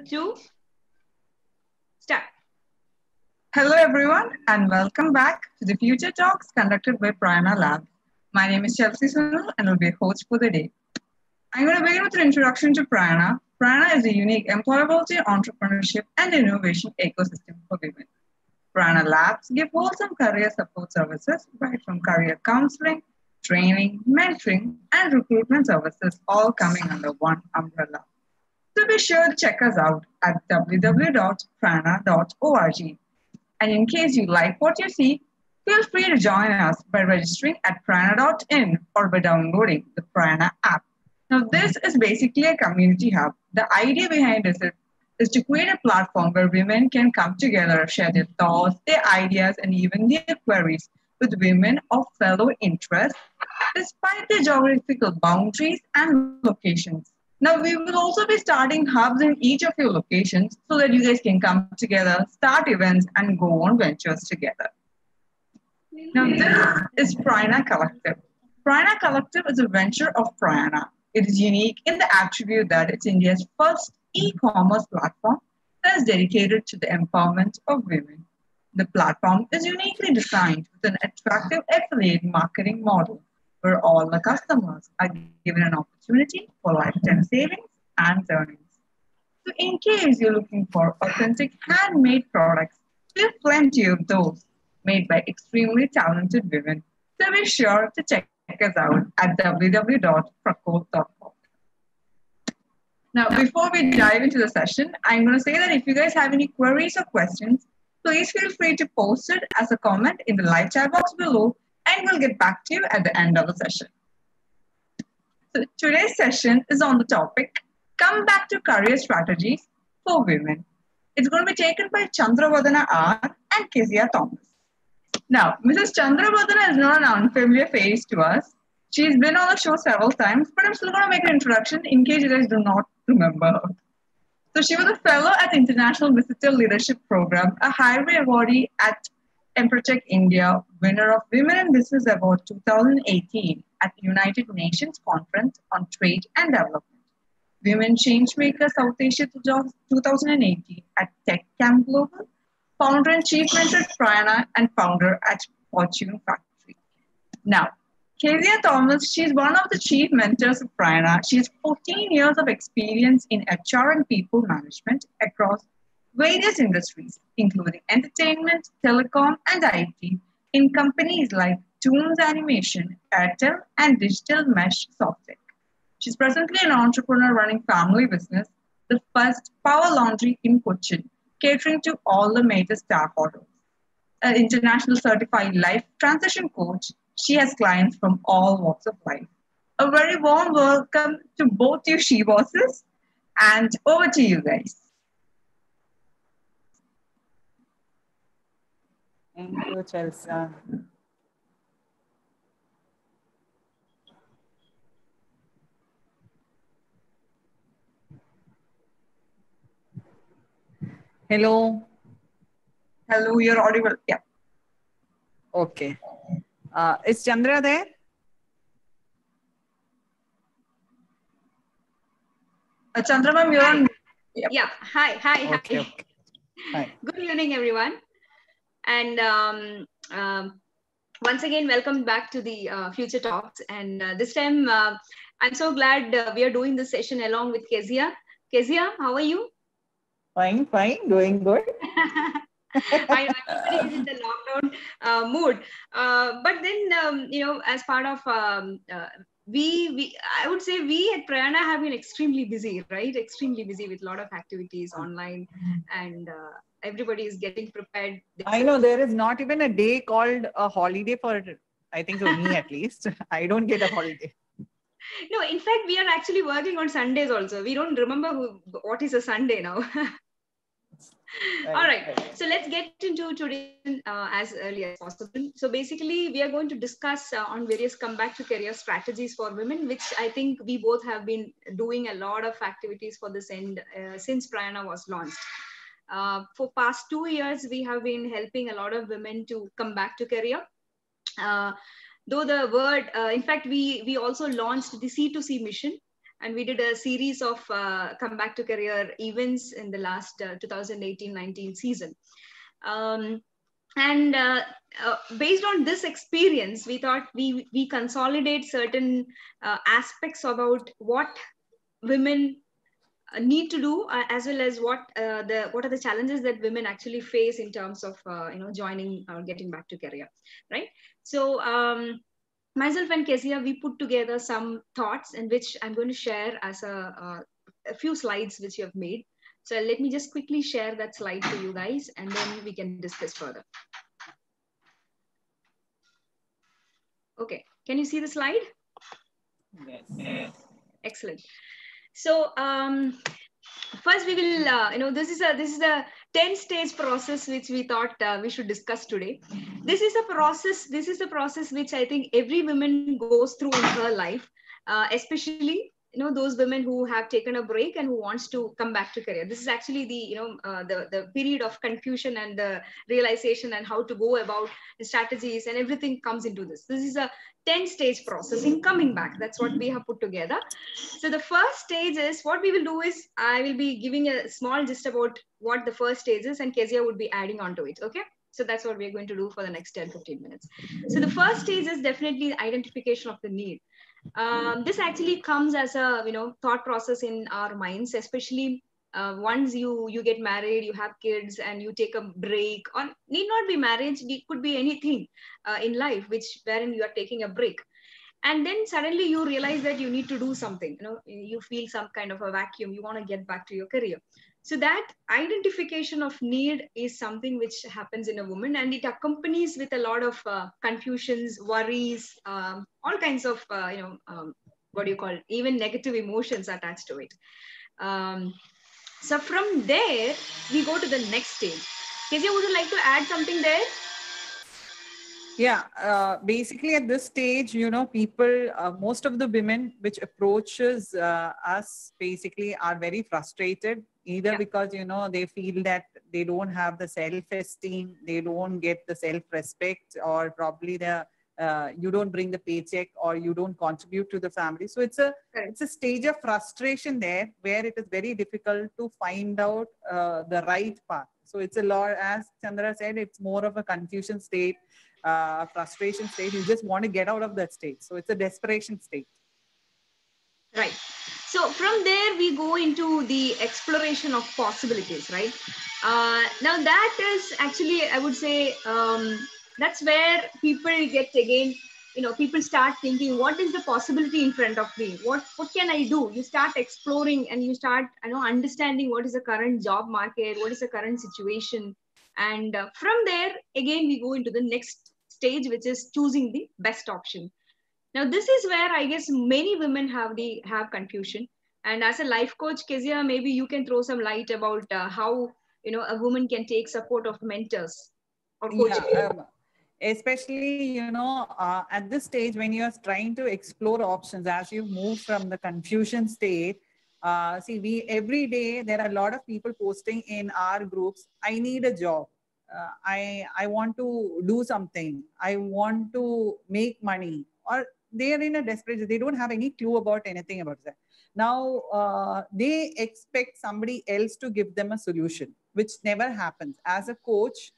2, start. Hello everyone and welcome back to the Future Talks conducted by Prayaana Labs. My name is Chelsea Sunil and will be a host for the day. I'm going to begin with an introduction to Prayaana. Prayaana is a unique employability, entrepreneurship and innovation ecosystem for women. Prayaana Labs give wholesome career support services right from career counseling, training, mentoring and recruitment services all coming under one umbrella. So be sure to check us out at www.prayaana.org. And in case you like what you see, feel free to join us by registering at prayaana.in or by downloading the Prayaana app. Now, this is basically a community hub. The idea behind this is to create a platform where women can come together, share their thoughts, their ideas, and even their queries with women of fellow interests, despite their geographical boundaries and locations. Now, we will also be starting hubs in each of your locations so that you guys can come together, start events, and go on ventures together. Now, this is Prayaana Collective. Prayaana Collective is a venture of Prayaana. It is unique in the attribute that it's India's first e-commerce platform that is dedicated to the empowerment of women. The platform is uniquely designed with an attractive affiliate marketing model where all the customers are given an opportunity for lifetime savings and earnings. So in case you're looking for authentic handmade products, we have plenty of those made by extremely talented women. So be sure to check us out at www.prakol.com. Now, before we dive into the session, I'm going to say that if you guys have any queries or questions, please feel free to post it as a comment in the live chat box below, and we'll get back to you at the end of the session. So today's session is on the topic, Come Back to Career Strategies for Women. It's going to be taken by Vadhana R and Keziah Thomas. Now, Mrs. Vadhana is not an unfamiliar face to us. She's been on the show several times, but I'm still going to make an introduction in case you guys do not remember her. So she was a fellow at the International Visitor Leadership Program, a highway awardee at Emprotech India, winner of Women in Business Award 2018 at the United Nations Conference on Trade and Development, Women Changemaker South Asia 2018 at Tech Camp Global, founder and chief mentor at Prayaana, and founder at Fortune Factory. Now, Keziah Thomas, she's one of the chief mentors of Prayaana. She has 14 years of experience in HR and people management across various industries, including entertainment, telecom, and IT, in companies like Toons Animation, Airtel, and Digital Mesh Softec. She's presently an entrepreneur running family business, the first power laundry in Cochin, catering to all the major stakeholders. An international certified life transition coach, she has clients from all walks of life. A very warm welcome to both you she bosses, and over to you guys. Thank you, Chelsea. Hello. Hello, you're audible. Yeah. Okay. Is Chandra there? Chandra ma'am, you're on. Yep. Yeah. Hi. Okay, okay. Hi. Good evening, everyone. And once again, welcome back to the Future Talks. And this time, I'm so glad we are doing this session along with Keziah. Keziah, how are you? Fine, doing good. I know everybody is in the lockdown mood, but then as part of I would say we at Prayaana have been extremely busy, right? Extremely busy with a lot of activities online, and everybody is getting prepared. I know there is not even a day called a holiday for, I think, for me at least. I don't get a holiday. No, in fact, we are actually working on Sundays also. We don't remember what is a Sunday now. All right. So let's get into today as early as possible. So basically, we are going to discuss on various comeback to career strategies for women, which I think we both have been doing a lot of activities for this end since Prayaana was launched. For past 2 years, we have been helping a lot of women to come back to career. Though the word, in fact, we also launched the C2C mission, and we did a series of comeback to career events in the last 2018-19 season. And based on this experience, we thought we consolidate certain aspects about what women need to do, as well as what are the challenges that women actually face in terms of joining or getting back to career, right? So myself and Kezia, we put together some thoughts in which I'm going to share as a few slides which you have made. So let me just quickly share that slide to you guys, and then we can discuss further. Okay, can you see the slide? Yes. Excellent. So first we will, this is a 10-stage process which we thought we should discuss today. This is a process which I think every woman goes through in her life, especially those women who have taken a break and who wants to come back to career. This is actually the period of confusion and the realization and how to go about the strategies, and everything comes into this. This is a 10-stage process in coming back. That's what we have put together. So the first stage is, what we will do is, I will be giving a small gist about what the first stage is, and Kezia would be adding on to it. Okay, so that's what we're going to do for the next 10-15 minutes. So the first stage is definitely the identification of the need. This actually comes as a thought process in our minds, especially once you get married, you have kids, and you take a break, or need not be marriage, it could be anything in life wherein you are taking a break, and then suddenly you realize that you need to do something. You feel some kind of a vacuum, you want to get back to your career. So that identification of need is something which happens in a woman, and it accompanies with a lot of confusions, worries, all kinds of what do you call it? Even negative emotions attached to it. So from there we go to the next stage. Kezia, would you like to add something there? Yeah, basically at this stage, people, most of the women which approaches us basically are very frustrated, either because, they feel that they don't have the self-esteem, they don't get the self-respect, or probably you don't bring the paycheck, or you don't contribute to the family. So it's a stage of frustration there, where it is very difficult to find out the right path. So it's a lot, as Chandra said, it's more of a confusion state, frustration state. You just want to get out of that state. So it's a desperation state. Right. So from there we go into the exploration of possibilities, right? Now that is actually, I would say, that's where people get again, people start thinking, what is the possibility in front of me? What can I do? You start exploring, and you start understanding what is the current job market, what is the current situation. And from there, again, we go into the next stage, which is choosing the best option. Now, this is where I guess many women have confusion. And as a life coach, Kezia, maybe you can throw some light about how a woman can take support of mentors or coaches. Yeah, especially at this stage when you're trying to explore options as you move from the confusion state. See, we every day there are a lot of people posting in our groups. I need a job. I want to do something. I want to make money, or they are in a desperate. They don't have any clue about anything about that. Now they expect somebody else to give them a solution, which never happens. As a coach,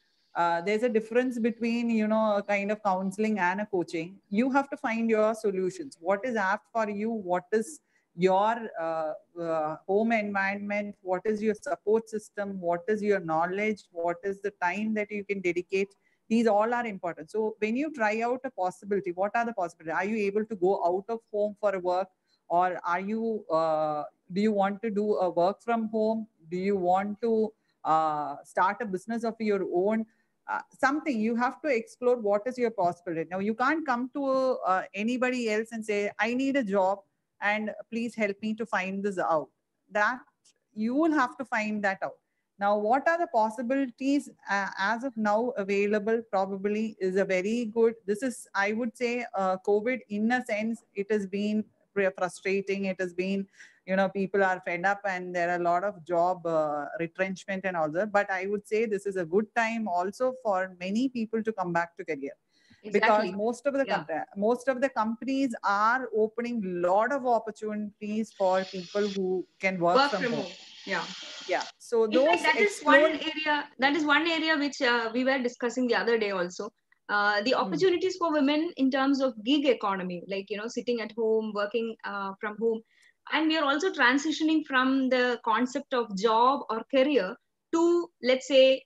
there's a difference between a kind of counseling and a coaching. You have to find your solutions. What is apt for you? What is your home environment? What is your support system? What is your knowledge? What is the time that you can dedicate? These all are important. So when you try out a possibility, what are the possibilities? Are you able to go out of home for a work, or are you do you want to do a work from home? Do you want to start a business of your own? Something you have to explore. What is your possibility? Now you can't come to anybody else and say, I need a job and please help me to find this out. That you will have to find that out. Now, what are the possibilities as of now available? Probably is a very good, this is, I would say, COVID in a sense, it has been frustrating. It has been, people are fed up and there are a lot of job retrenchment and all that. But I would say this is a good time also for many people to come back to career. because Exactly. most of the companies are opening lot of opportunities for people who can work Work from from home. home. Yeah. Yeah. So In fact, those that is one explore. area. That is one area which we were discussing the other day also. The opportunities for women in terms of gig economy, like sitting at home, working from home, and we are also transitioning from the concept of job or career to, let's say,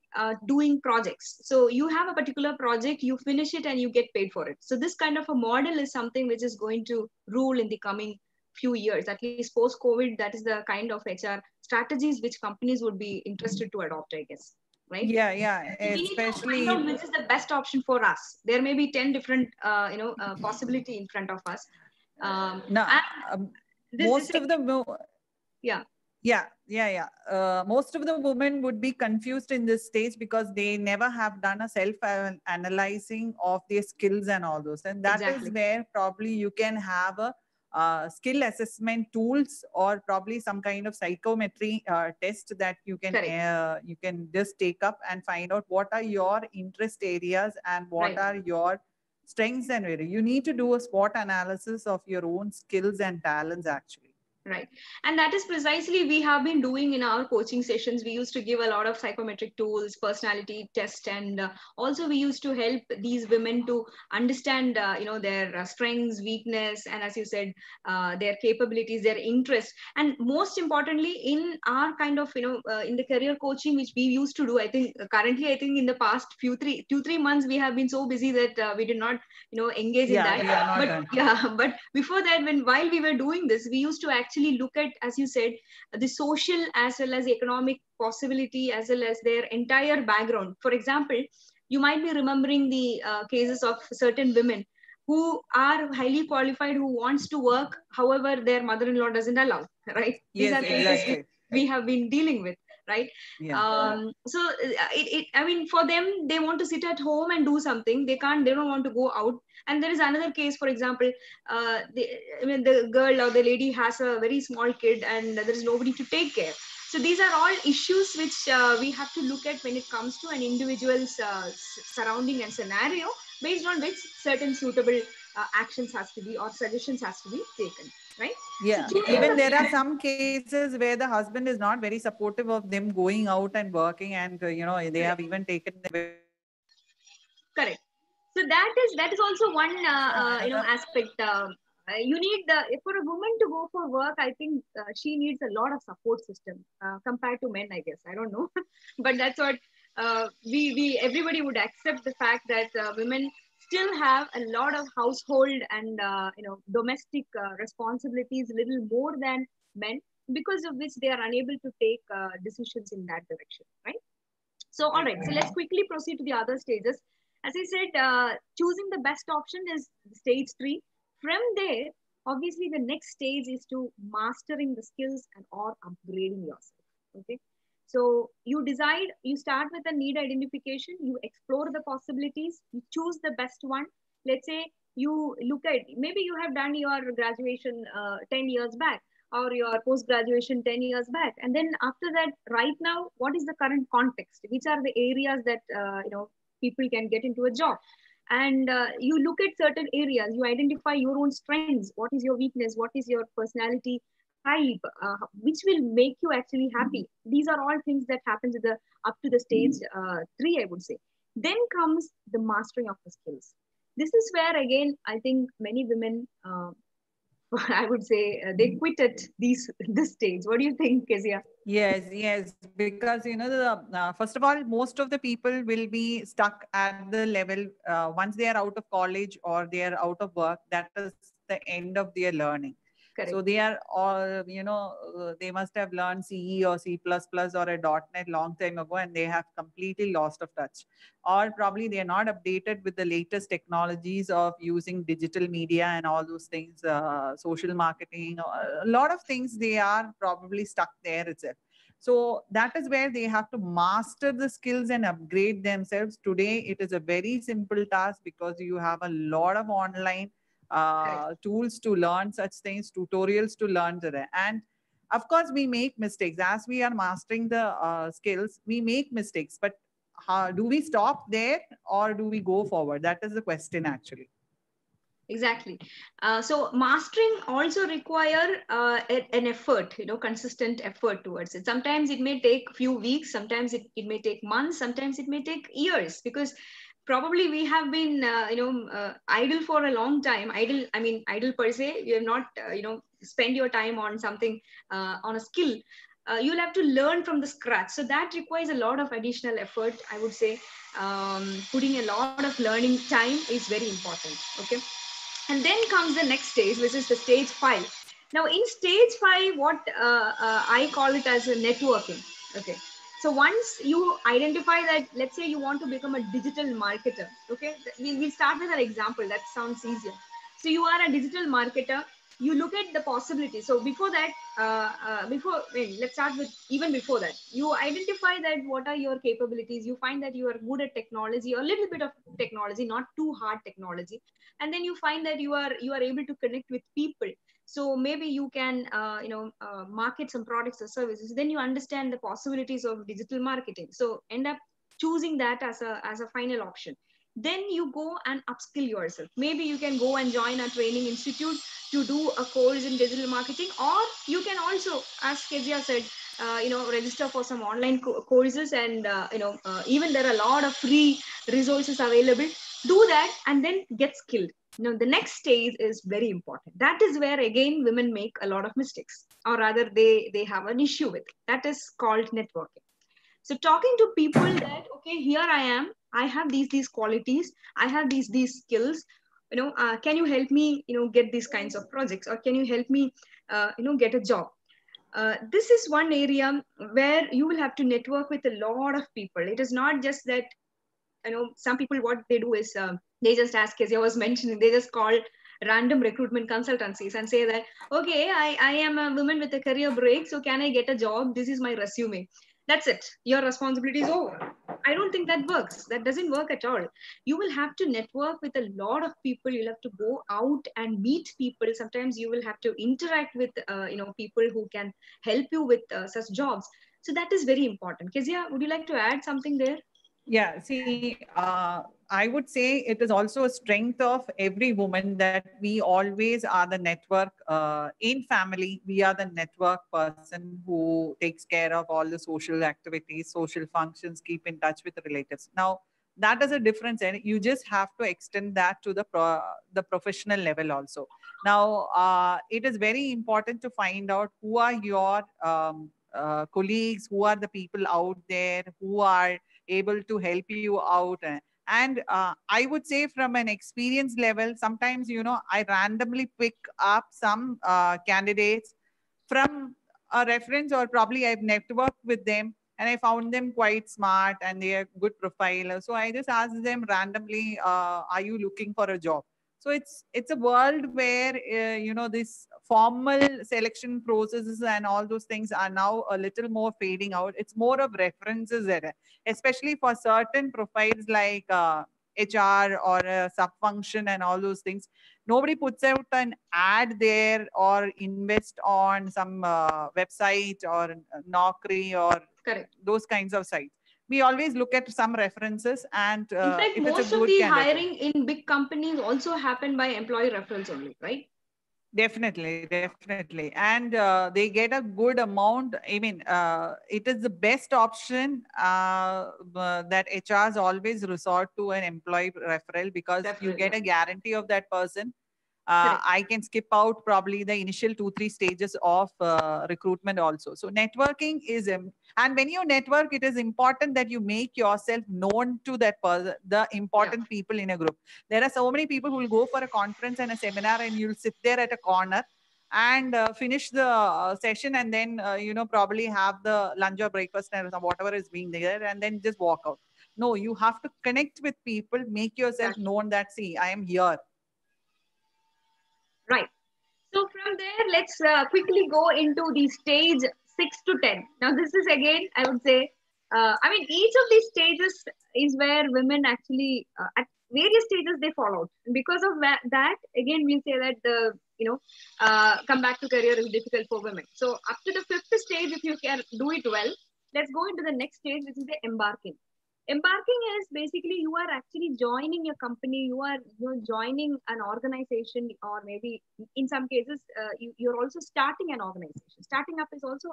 doing projects. So you have a particular project, you finish it, and you get paid for it. So this kind of a model is something which is going to rule in the coming few years, at least post COVID. That is the kind of HR strategies which companies would be interested to adopt, I guess. Right? Yeah, We need to find especially. out which is the best option for us. There may be 10 different possibility in front of us. No, And this most of the yeah. Most of the women would be confused in this stage because they never have done a self analyzing of their skills and all those, and that is Exactly. where probably you can have a skill assessment tools or probably some kind of psychometry test that you can just take up and find out what are your interest areas and what are your strengths and where you need to do a SWOT analysis of your own skills and talents actually. Right. And that is precisely we have been doing in our coaching sessions. We used to give a lot of psychometric tools, personality test, and also we used to help these women to understand, their strengths, weakness, and as you said, their capabilities, their interest. And most importantly, in our kind of, in the career coaching, which we used to do, I think currently, I think in the past 3 months, we have been so busy that we did not, engage in that. We are not but done. but before that, while we were doing this, we used to actually look at, as you said, the social as well as economic possibility, as well as their entire background. For example, you might be remembering the cases of certain women who are highly qualified, who wants to work, however their mother-in-law doesn't allow, right? These are cases we have been dealing with, right? So I mean, for them, they want to sit at home and do something. They don't want to go out. And there is another case, for example, the girl or the lady has a very small kid and there is nobody to take care. So these are all issues which we have to look at when it comes to an individual's surrounding and scenario, based on which certain suitable actions has to be or suggestions has to be taken, right? Yeah, so even there are some cases where the husband is not very supportive of them going out and working, and they have even taken the correct. So that is also one aspect. You need for a woman to go for work. I think she needs a lot of support system compared to men. I guess I don't know, but that's what we everybody would accept the fact that women still have a lot of household and domestic responsibilities, little more than men, because of which they are unable to take decisions in that direction, right? So, all right. So let's quickly proceed to the other stages. As I said, choosing the best option is stage 3. From there, obviously, the next stage is to mastering the skills and or upgrading yourself. Okay. So you decide, you start with a need identification, you explore the possibilities, you choose the best one. Let's say you look at, maybe you have done your graduation 10 years back or your post graduation 10 years back, and then after that, right now, what is the current context, which are the areas that people can get into a job, and you look at certain areas, you identify your own strengths, what is your weakness, what is your personality type, which will make you actually happy. These are all things that happens at the up to the stage 3, I would say. Then comes the mastering of the skills. This is where again I think many women I would say they quit at this stage. What do you think, Kezia? Yes, because the first of all, most of the people will be stuck at the level once they are out of college or they are out of work. That is the end of their learning. Correct. So they are all, they must have learned CE or C++ or a .NET long time ago, and they have completely lost of touch. Or probably they are not updated with the latest technologies of using digital media and all those things, social marketing, a lot of things. They are probably stuck there itself. So that is where they have to master the skills and upgrade themselves. Today, it is a very simple task because you have a lot of online tools to learn such things, tutorials to learn today. And of course, we make mistakes. As we are mastering the skills, we make mistakes. But do we stop there or do we go forward? That is the question actually. Exactly. So mastering also require an effort, consistent effort towards it. Sometimes it may take few weeks, sometimes it may take months, sometimes it may take years, because probably we have been, idle for a long time. Idle per se, you have not, spend your time on something, on a skill. You'll have to learn from the scratch. So that requires a lot of additional effort, I would say. Putting a lot of learning time is very important. Okay. And then comes the next stage, which is the stage 5. Now in stage 5, what I call it as a networking. Okay. So once you identify that, let's say you want to become a digital marketer. Okay. We'll start with an example that sounds easier. So you are a digital marketer, you look at the possibility. So before that, let's start with even before that. You identify that what are your capabilities. You find that you are good at technology, or a little bit of technology, not too hard technology. And then you find that you are able to connect with people. So maybe you can market some products or services. Then you understand the possibilities of digital marketing, so end up choosing that as a final option. Then you go and upskill yourself. Maybe you can go and join a training institute to do a course in digital marketing, or you can also, as Kezia said, register for some online courses, and even there are a lot of free resources available. Do that and then get skilled. The next stage is very important. That is where again women make a lot of mistakes, or rather they have an issue with. That is called networking. So talking to people that, okay, here I am, I have these qualities, I have these skills, can you help me get these kinds of projects, or can you help me get a job. This is one area where you will have to network with a lot of people. It is not just that, some people, what they do is, they just, as Kezia was mentioning, they just call random recruitment consultancies and say that, okay, I am a woman with a career break, so can I get a job? This is my resume. That's it. Your responsibility is over. I don't think that works. That doesn't work at all. You will have to network with a lot of people. You'll have to go out and meet people. Sometimes you will have to interact with, people who can help you with such jobs. So that is very important. Kezia, would you like to add something there? Yeah, see, I would say it is also a strength of every woman that we always are the network in family. We are the network person who takes care of all the social activities, social functions, keep in touch with relatives. Now, that is a difference, and you just have to extend that to the professional level also. Now, it is very important to find out who are your colleagues, who are the people out there who are able to help you out. And I would say from an experience level, sometimes, I randomly pick up some candidates from a reference, or probably I've networked with them and I found them quite smart and they are good profile. So I just asked them randomly, are you looking for a job? So it's a world where this formal selection processes and all those things are now a little more fading out. It's more of references there, especially for certain profiles like HR or a sub function and all those things. Nobody puts out an ad there or invest on some website or Naukri or Correct. those kinds of sites. We always look at some references, and in fact, if it's a most of good the candidate. hiring in big companies also happen by employee referrals only, right? Definitely, definitely. And they get a good amount. I mean, it is the best option that HRs always resort to an employee referral, because you get a guarantee of that person. I can skip out probably the initial 2-3 stages of recruitment also. So networking is, and when you network, it is important that you make yourself known to that person, the important people in a group. There are so many people who will go for a conference and a seminar, and you'll sit there at a corner and finish the session, and then probably have the lunch or breakfast and whatever is being there, and then just walk out. No, you have to connect with people, make yourself known that, see, I am here. Right. So from there, let's quickly go into the stage 6 to 10. Now, this is again, I would say, each of these stages is where women actually, at various stages, they fall out. And because of that, again, we'll say that come back to career is difficult for women. So up to the 5th stage, if you can do it well, let's go into the next stage, which is the embarking. Embarking is basically you are actually joining a company, you are joining an organization, or maybe in some cases you're also starting an organization. Starting up is also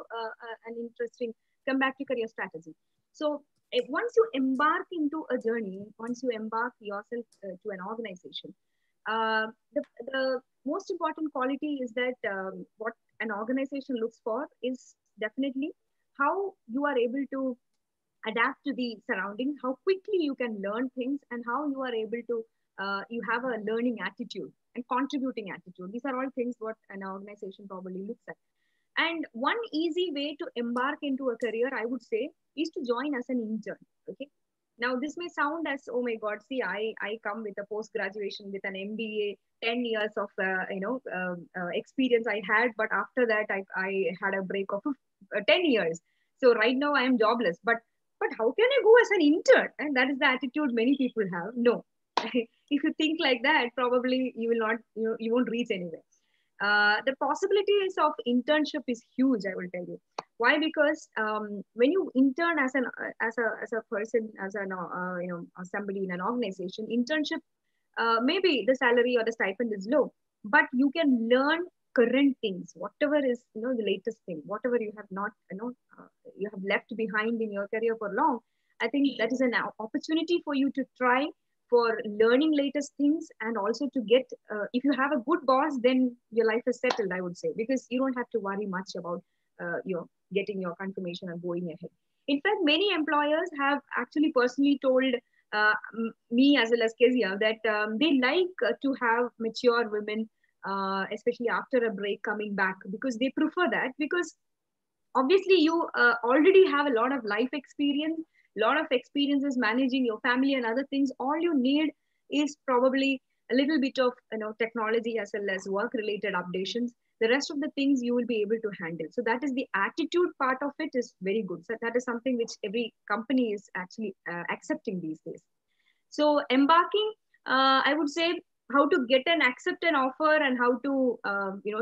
an interesting comeback to career strategy. So once you embark into a journey, once you embark yourself to an organization, uh, the most important quality is that what an organization looks for is definitely how you are able to adapt to the surroundings, how quickly you can learn things, and how you are able to you have a learning attitude and contributing attitude. These are all things what an organization probably looks at. And one easy way to embark into a career, I would say, is to join as an intern. Okay. Now, this may sound as, oh my God, see, I come with a post graduation with an MBA, 10 years of experience I had, but after that I had a break of 10 years. So right now I am jobless. But how can I go as an intern? And that is the attitude many people have. No, if you think like that, probably you will not, you won't reach anywhere. The possibilities of internship is huge, I will tell you. Why? Because when you intern as a person, as an somebody in an organization, internship, maybe the salary or the stipend is low, but you can learn current things, whatever is the latest thing, whatever you have not you have left behind in your career for long. I think that is an opportunity for you to try for learning latest things, and also to get if you have a good boss, then your life is settled, I would say, because you don't have to worry much about getting your confirmation and going ahead. In fact, many employers have actually personally told me as well as Kezia that they like to have mature women, especially after a break, coming back, because they prefer that, because obviously you already have a lot of life experience, lot of experiences managing your family and other things. All you need is probably a little bit of technology as well as work related updations. The rest of the things you will be able to handle. So that is the attitude part of it is very good. So that is something which every company is actually accepting these days. So embarking, I would say, how to get and accept an offer, and how to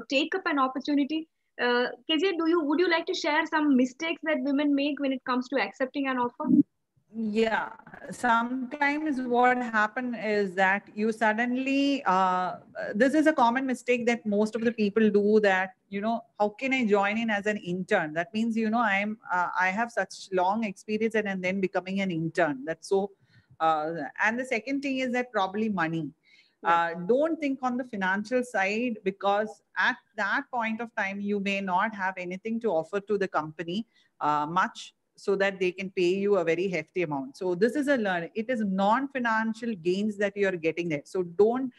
take up an opportunity. Kezia, would you like to share some mistakes that women make when it comes to accepting an offer? Yeah, sometimes what happen is that you suddenly, this is a common mistake that most of the people do, that, how can I join in as an intern? That means, I have such long experience and then becoming an intern. That's so, and the second thing is that probably money. Don't think on the financial side, because at that point of time, you may not have anything to offer to the company much, so that they can pay you a very hefty amount. So this is a learn. It is non-financial gains that you are getting there. So don't,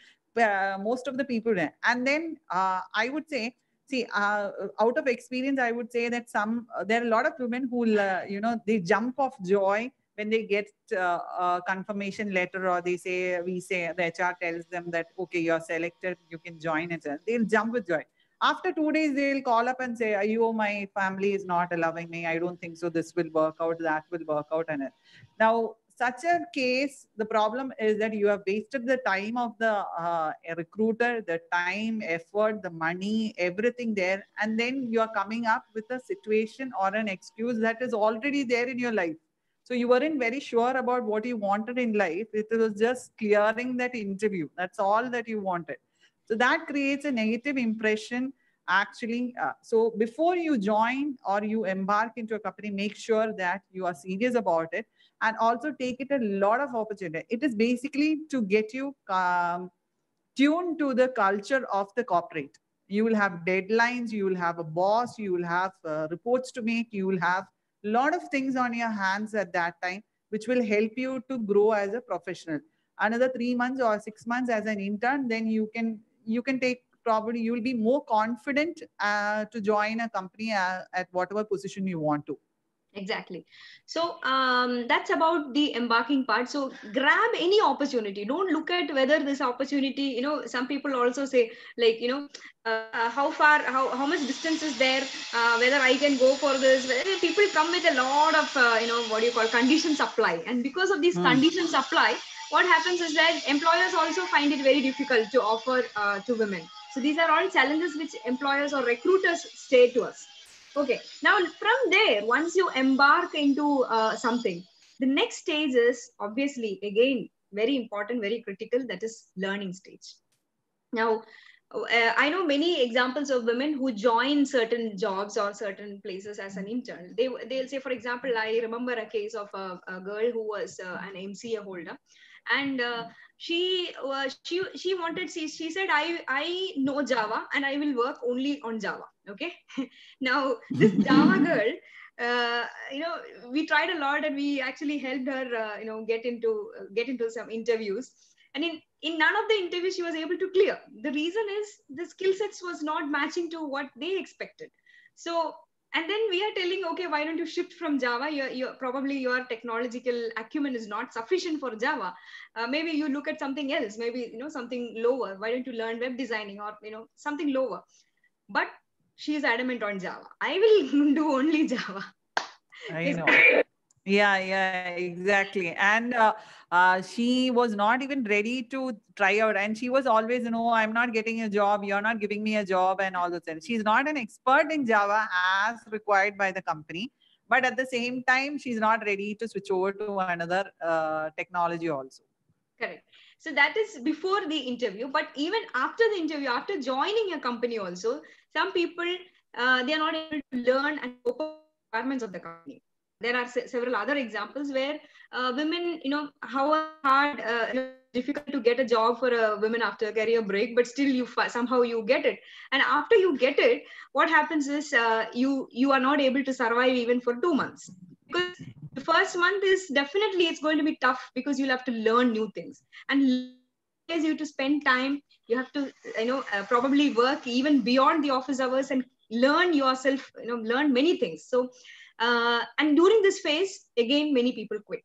most of the people there. And then I would say, see, out of experience, I would say that there are a lot of women who, they jump off joy when they get a confirmation letter, or we say the HR tells them that, okay, you're selected, you can join it. They'll jump with joy. After 2 days, they'll call up and say, my family is not allowing me. I don't think so. This will work out. That will work out. And now, such a case, the problem is that you have wasted the time of the recruiter, the time, effort, the money, everything there. And then you are coming up with a situation or an excuse that is already there in your life. So you weren't very sure about what you wanted in life. It was just clearing that interview. That's all that you wanted. So that creates a negative impression, actually. So before you join or you embark into a company, make sure that you are serious about it, and also take it a lot of opportunity. It is basically to get you tuned to the culture of the corporate. You will have deadlines, you will have a boss, you will have reports to make, you will have a lot of things on your hands at that time, which will help you to grow as a professional. Another 3 months or 6 months as an intern, then you can take, probably you will be more confident to join a company at whatever position you want to. Exactly. So that's about the embarking part. So grab any opportunity. Don't look at whether this opportunity, some people also say, like, how far, how much distance is there, whether I can go for this. People come with a lot of, what do you call, conditions apply. And because of these conditions apply, what happens is that employers also find it very difficult to offer to women. So these are all challenges which employers or recruiters say to us. Okay, now from there, once you embark into something, The next stage is obviously, again, very important, very critical, that is learning stage. Now, I know many examples of women who join certain jobs or certain places as an intern. They'll say, for example, I remember a case of a girl who was an MCA holder, and she wanted, she said, I know Java and I will work only on Java. Okay. Now this Java girl, we tried a lot and we actually helped her, get into some interviews. And in none of the interviews she was able to clear. The reason is the skill sets was not matching to what they expected. So, and then we are telling, okay, why don't you shift from Java? Probably your technological acumen is not sufficient for Java. Maybe you look at something else, maybe, something lower. Why don't you learn web designing or, something lower? But she is adamant on Java. I will do only Java. I know. Yeah, exactly. And she was not even ready to try out. And she was always, I'm not getting a job. You're not giving me a job and all those things. She's not an expert in Java as required by the company. But at the same time, she's not ready to switch over to another technology also. Correct. So that is before the interview. But even after the interview, after joining a company also, some people, they are not able to learn and cope up with the requirements of the company. There are several other examples where women, how hard, it's difficult to get a job for a woman after a career break, but still somehow you get it. And after you get it, what happens is you are not able to survive even for 2 months. Because the first month is definitely, it's going to be tough because you'll have to learn new things, and requires you to spend time. You have to, probably work even beyond the office hours and learn yourself, learn many things. So, and during this phase, again, many people quit.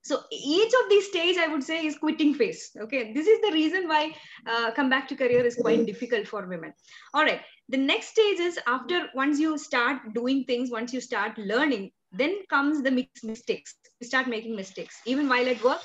So each of these stages, I would say, is quitting phase. Okay, this is the reason why comeback to career is quite difficult for women. All right, the next stage is after, once you start doing things, once you start learning, then comes the mistakes. You start making mistakes. Even while at work,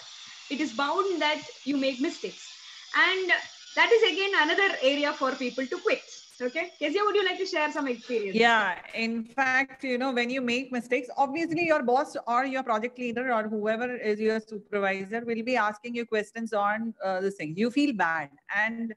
it is bound that you make mistakes. And that is again another area for people to quit. Okay, Kezia, would you like to share some experience? Yeah, in fact, when you make mistakes, obviously your boss or your project leader or whoever is your supervisor will be asking you questions on this thing. You feel bad. And,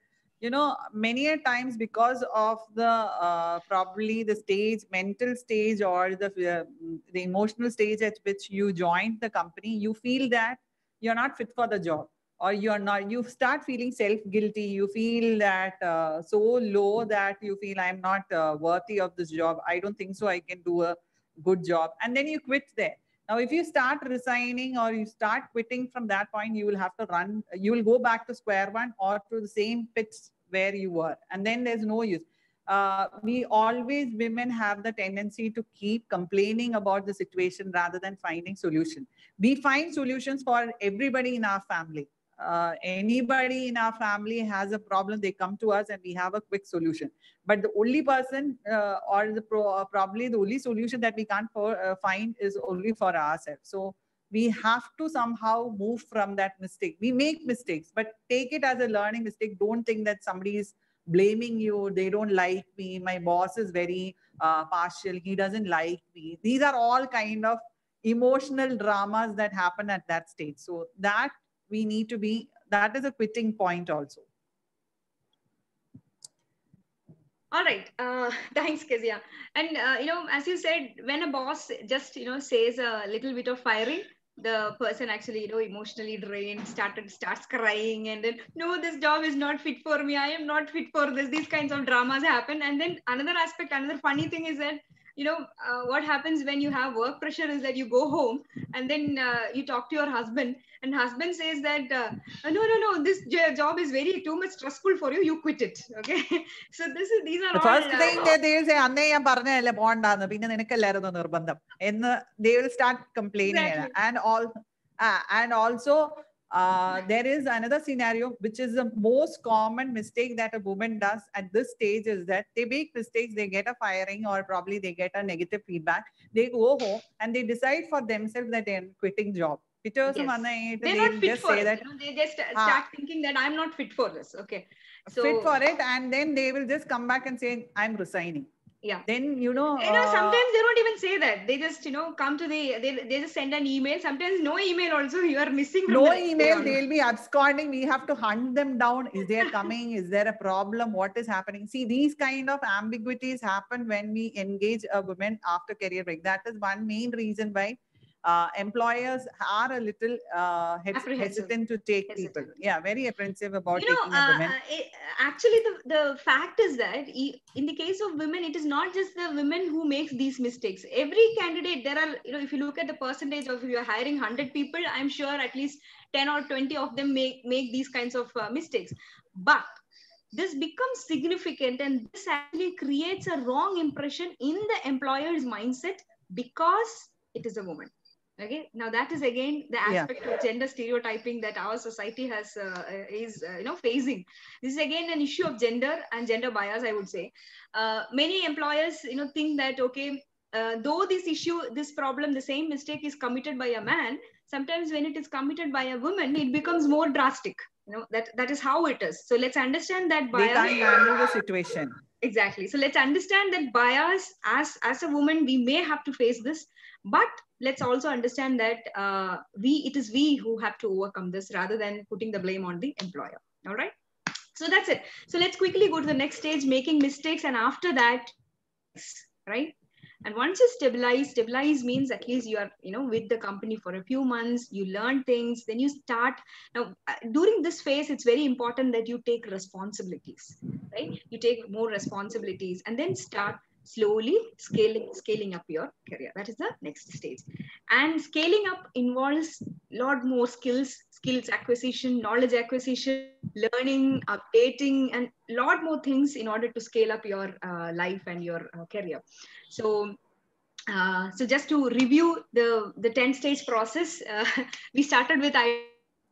many a times because of the probably the stage, mental stage, or the emotional stage at which you joined the company, you feel that you're not fit for the job, or you're not, you start feeling self-guilty. You feel that so low that you feel, I'm not worthy of this job. I don't think so I can do a good job. And then you quit there. Now, if you start resigning or you start quitting from that point, you will have to run, you will go back to square one or to the same pit where you were. And then there's no use. Women have the tendency to keep complaining about the situation rather than finding solution. We find solutions for everybody in our family. Anybody in our family has a problem, they come to us and we have a quick solution. But the only person probably the only solution that we can't find is only for ourselves. So we have to somehow move from that mistake. We make mistakes, but take it as a learning mistake. Don't think that somebody is blaming you. They don't like me. My boss is very partial. He doesn't like me. These are all kind of emotional dramas that happen at that stage. So that we need to be, that is a quitting point also. All right. Thanks, Kezia. And, as you said, when a boss just, says a little bit of firing, the person actually, emotionally drained, starts crying, and then, no, this job is not fit for me. I am not fit for this. These kinds of dramas happen. And then another aspect, another funny thing is that, what happens when you have work pressure is that you go home and then you talk to your husband, and husband says that, no, this job is too much stressful for you. You quit it. Okay. So these are the all, first thing that they will say, they will start complaining. Exactly. And also there is another scenario, which is the most common mistake that a woman does at this stage, is that they make mistakes, they get a firing or probably they get a negative feedback. They go home and they decide for themselves that they're quitting job. Yes. They're not fit for it. They just start thinking that I'm not fit for this. Okay. So fit for it, and then they will just come back and say, I'm resigning. Yeah. Then, Sometimes they don't even say that. They just, come to they just send an email. Sometimes no email also, you are missing from no the next day email, on. they'll be absconding. We have to hunt them down. Is there coming? Is there a problem? What is happening? See, these kind of ambiguities happen when we engage a woman after career break. That is one main reason why employers are a little hesitant to take people. Yeah, very apprehensive about taking a woman. Actually, the fact is that in the case of women, it is not just the women who makes these mistakes. Every candidate, there are, if you look at the percentage of, if you're hiring 100 people, I'm sure at least 10 or 20 of them make these kinds of mistakes. But this becomes significant, and this actually creates a wrong impression in the employer's mindset because it is a woman. Okay, now that is again the aspect of gender stereotyping that our society has is facing. This is again an issue of gender and gender bias, I would say. Many employers think that, okay, though this problem, the same mistake is committed by a man, sometimes when it is committed by a woman, it becomes more drastic. That is how it is. So let's understand that bias. They can't handle the situation. Exactly. So let's understand that bias, as a woman, we may have to face this, but let's also understand that it is we who have to overcome this rather than putting the blame on the employer. All right. So that's it. So let's quickly go to the next stage, making mistakes, and after that, right? And once you stabilize means at least you are, with the company for a few months, you learn things, then you start. Now, during this phase, it's very important that you take responsibilities, right? You take more responsibilities and then start slowly scaling up your career. That is the next stage. And scaling up involves a lot more skills acquisition, knowledge acquisition, learning, updating, and a lot more things in order to scale up your life and your career. So just to review the 10-stage process, we started with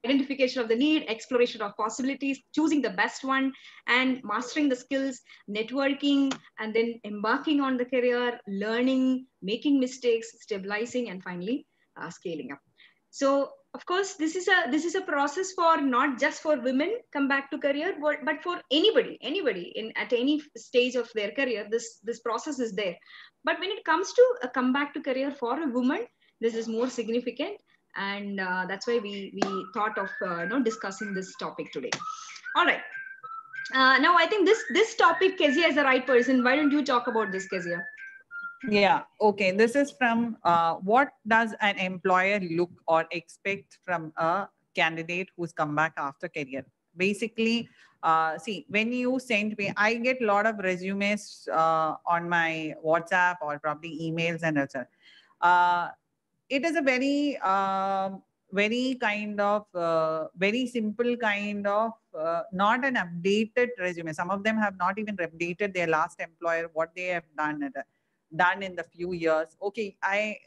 identification of the need, exploration of possibilities, choosing the best one, and mastering the skills, networking, and then embarking on the career, learning, making mistakes, stabilizing, and finally scaling up. So of course, this is a process for not just for women come back to career, but for anybody at any stage of their career. This process is there. But when it comes to a comeback to career for a woman, this is more significant, and that's why we thought of discussing this topic today. All right. Now I think this topic, Keziah is the right person. Why don't you talk about this, Keziah? Yeah. Okay. This is from what does an employer look or expect from a candidate who's come back after career? Basically, see, when you send me, I get a lot of resumes on my WhatsApp or probably emails and etc. It is a very kind of very simple kind of not an updated resume. Some of them have not even updated their last employer, what they have done in the few years. Okay,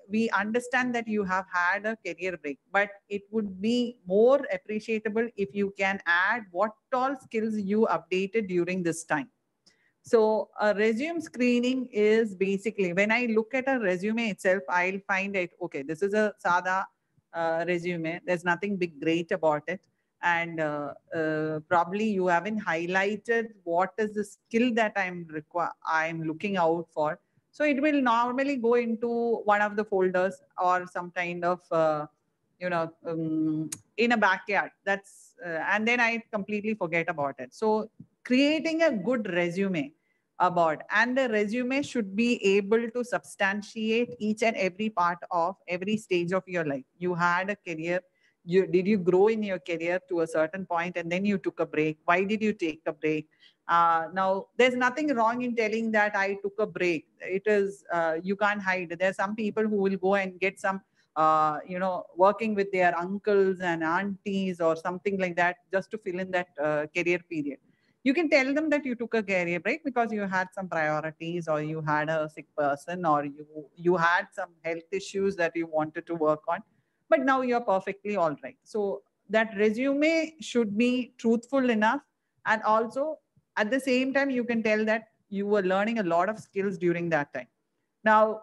we understand that you have had a career break, but it would be more appreciable if you can add what all skills you updated during this time. So a resume screening is basically, when I look at a resume itself, I'll find it, okay, this is a sada resume. There's nothing big great about it. And probably you haven't highlighted what is the skill that I'm looking out for. So it will normally go into one of the folders or some kind of, in a backyard. That's and then I completely forget about it. So creating a good resume and the resume should be able to substantiate each and every part of every stage of your life. You had a career. Did you grow in your career to a certain point and then you took a break? Why did you take a break? Now, there's nothing wrong in telling that I took a break. It is, you can't hide. There are some people who will go and get some, working with their uncles and aunties or something like that just to fill in that career period. You can tell them that you took a career break because you had some priorities or you had a sick person or you had some health issues that you wanted to work on, but now you're perfectly all right. So that resume should be truthful enough, and also at the same time you can tell that you were learning a lot of skills during that time. Now,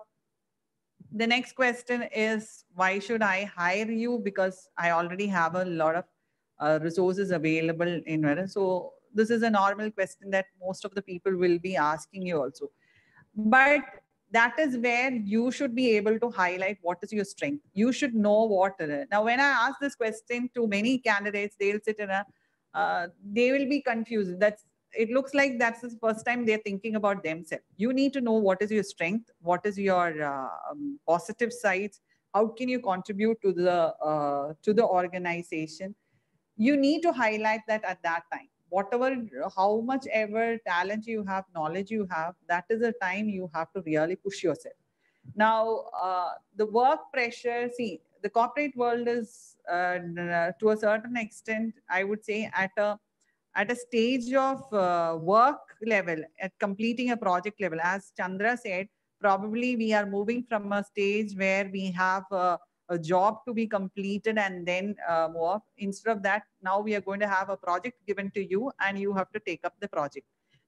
the next question is, why should I hire you? Because I already have a lot of resources available in. So this is a normal question that most of the people will be asking you also. But that is where you should be able to highlight what is your strength. You should know what it is. Now, when I ask this question to many candidates, they'll sit in a, they will be confused. It looks like that's the first time they're thinking about themselves. You need to know what is your strength, what is your positive sides, how can you contribute to the organization. You need to highlight that at that time. Whatever, how much ever talent you have, knowledge you have, that is the time you have to really push yourself. Now, the work pressure, see, the corporate world is to a certain extent, I would say, at a stage of work level, at completing a project level. As Chandra said, probably we are moving from a stage where we have a job to be completed and then move up. Instead of that, now we are going to have a project given to you and you have to take up the project.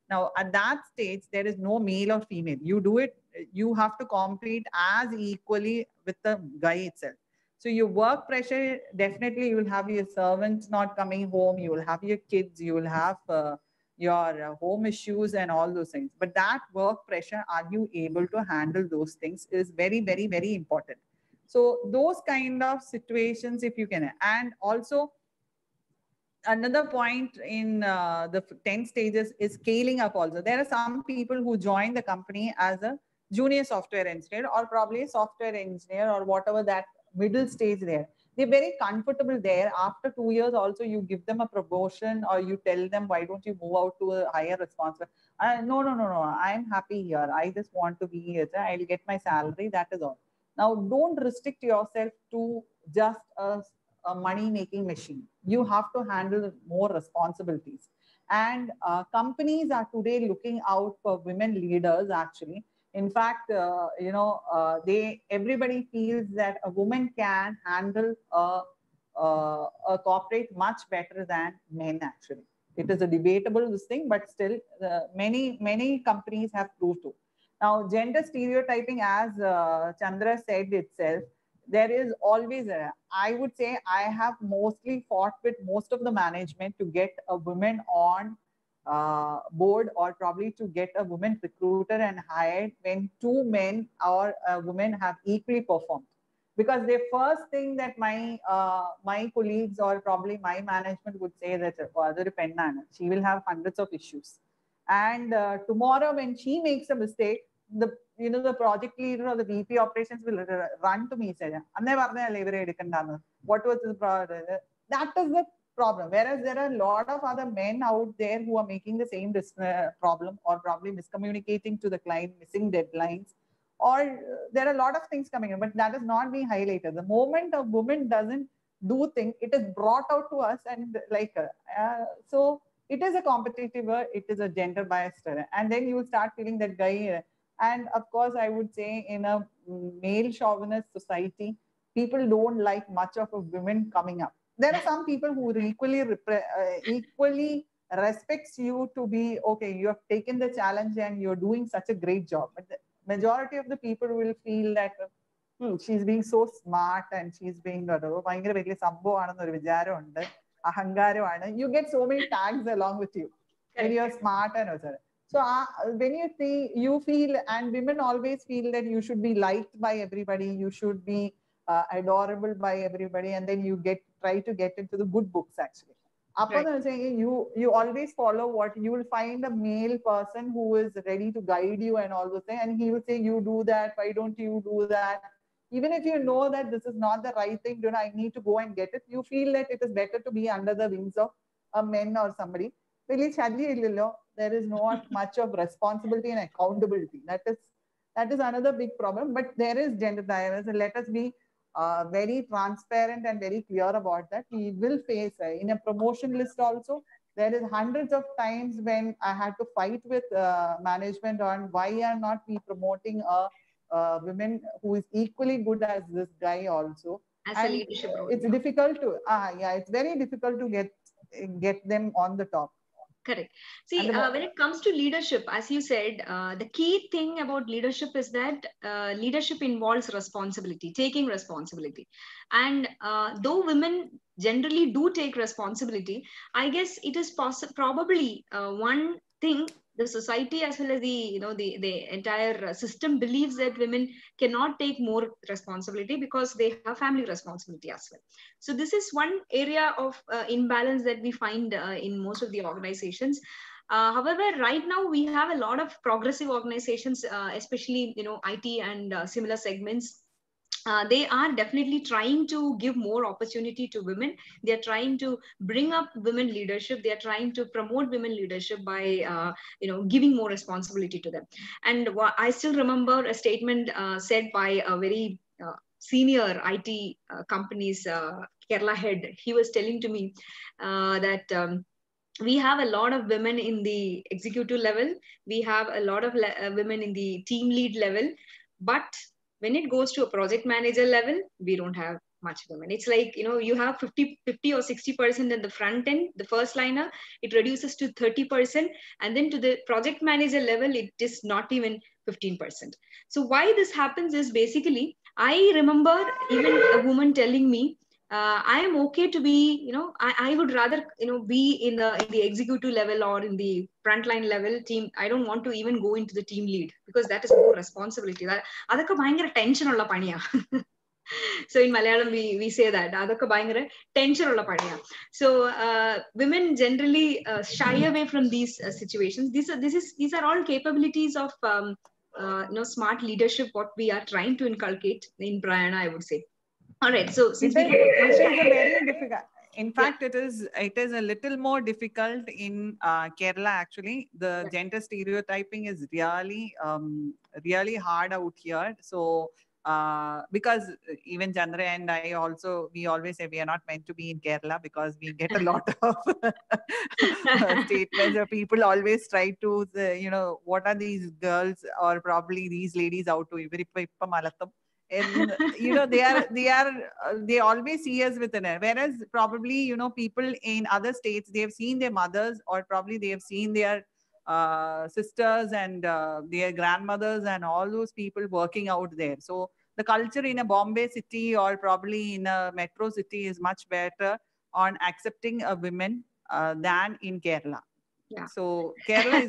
Now, at that stage, there is no male or female. You do it, you have to compete as equally with the guy itself. So your work pressure, definitely you will have your servants not coming home, you will have your kids, you will have your home issues and all those things. But that work pressure, are you able to handle those things, is very, very, very important. So those kind of situations, if you can, and also another point in the 10 stages is scaling up also. There are some people who join the company as a junior software engineer or probably a software engineer or whatever that middle stage there. They're very comfortable there. After 2 years also, you give them a promotion or you tell them, why don't you move out to a higher responsibility? No, I'm happy here. I just want to be here. I'll get my salary. That is all. Now, don't restrict yourself to just a money-making machine. You have to handle more responsibilities. And companies are today looking out for women leaders, actually. In fact, everybody feels that a woman can handle a corporate much better than men, actually. It is a debatable thing, but still many companies have proved to. Now, gender stereotyping, as Chandra said itself, there is always I would say I have mostly fought with most of the management to get a woman on board, or probably to get a woman recruiter and hired when two men or a woman have equally performed. Because the first thing that my colleagues or probably my management would say that she will have hundreds of issues. And tomorrow when she makes a mistake, the project leader or the VP operations will run to me and say, what was the problem? That is the problem. Whereas there are a lot of other men out there who are making the same problem, or probably miscommunicating to the client, missing deadlines, or there are a lot of things coming in, but that is not being highlighted. The moment a woman doesn't do things, it is brought out to us, and so it is a competitive, it is a gender biased, and then you will start feeling that guy. And of course, I would say in a male chauvinist society, people don't like much of a women coming up. There are some people who equally respects you to be, okay, you have taken the challenge and you're doing such a great job. But the majority of the people will feel that she's being so smart and she's being, you get so many tags along with you when you're smart and other. So when you see, you feel, and women always feel that you should be liked by everybody, you should be adorable by everybody, and then you try to get into the good books, actually. Right. You always follow what you will find, a male person who is ready to guide you and all those things, and he will say, you do that, why don't you do that? Even if you know that this is not the right thing, I need to go and get it, you feel that it is better to be under the wings of a man or somebody. There is not much of responsibility and accountability. That is another big problem. But there is gender diversity. Let us be very transparent and very clear about that. We will face in a promotion list also. There is hundreds of times when I had to fight with management on why are not we promoting a woman who is equally good as this guy also. As a leadership role. It's difficult to it's very difficult to get them on the top. Correct. See, when it comes to leadership, as you said, the key thing about leadership is that leadership involves responsibility, taking responsibility. And though women generally do take responsibility, I guess it is probably one thing the society as well as the entire system believes that women cannot take more responsibility because they have family responsibility as well. So this is one area of imbalance that we find in most of the organizations. However, right now we have a lot of progressive organizations, especially IT and similar segments. They are definitely trying to give more opportunity to women. They are trying to bring up women leadership. They are trying to promote women leadership by giving more responsibility to them. And I still remember a statement said by a very senior IT company's Kerala head. He was telling to me that we have a lot of women in the executive level. We have a lot of women in the team lead level, but when it goes to a project manager level, we don't have much women. It's like, you have 50 or 60% in the front end, the first liner, it reduces to 30%. And then to the project manager level, it is not even 15%. So why this happens is basically, I remember even a woman telling me, I am okay to be, I would rather, be in the executive level or in the frontline level team. I don't want to even go into the team lead because that is more responsibility. അതൊക്കെ ഭയങ്കര tension ഉള്ള പണിയാ. So in Malayalam, we say that അതൊക്കെ ഭയങ്കര tension ഉള്ള പണിയാ. So women generally shy away from these situations. These are all capabilities of smart leadership, what we are trying to inculcate in Prayaana, I would say. All right. So since it is a very difficult. In fact, it is a little more difficult in Kerala. Actually, the gender stereotyping is really hard out here. So because even Chandra and I also, we always say we are not meant to be in Kerala because we get a lot of statements where people always try to what are these girls or probably these ladies out to and they always see us with an air, whereas probably people in other states, they have seen their mothers or probably they have seen their sisters and their grandmothers and all those people working out there. So the culture in a Bombay city or probably in a metro city is much better on accepting a women than in Kerala. So Kerala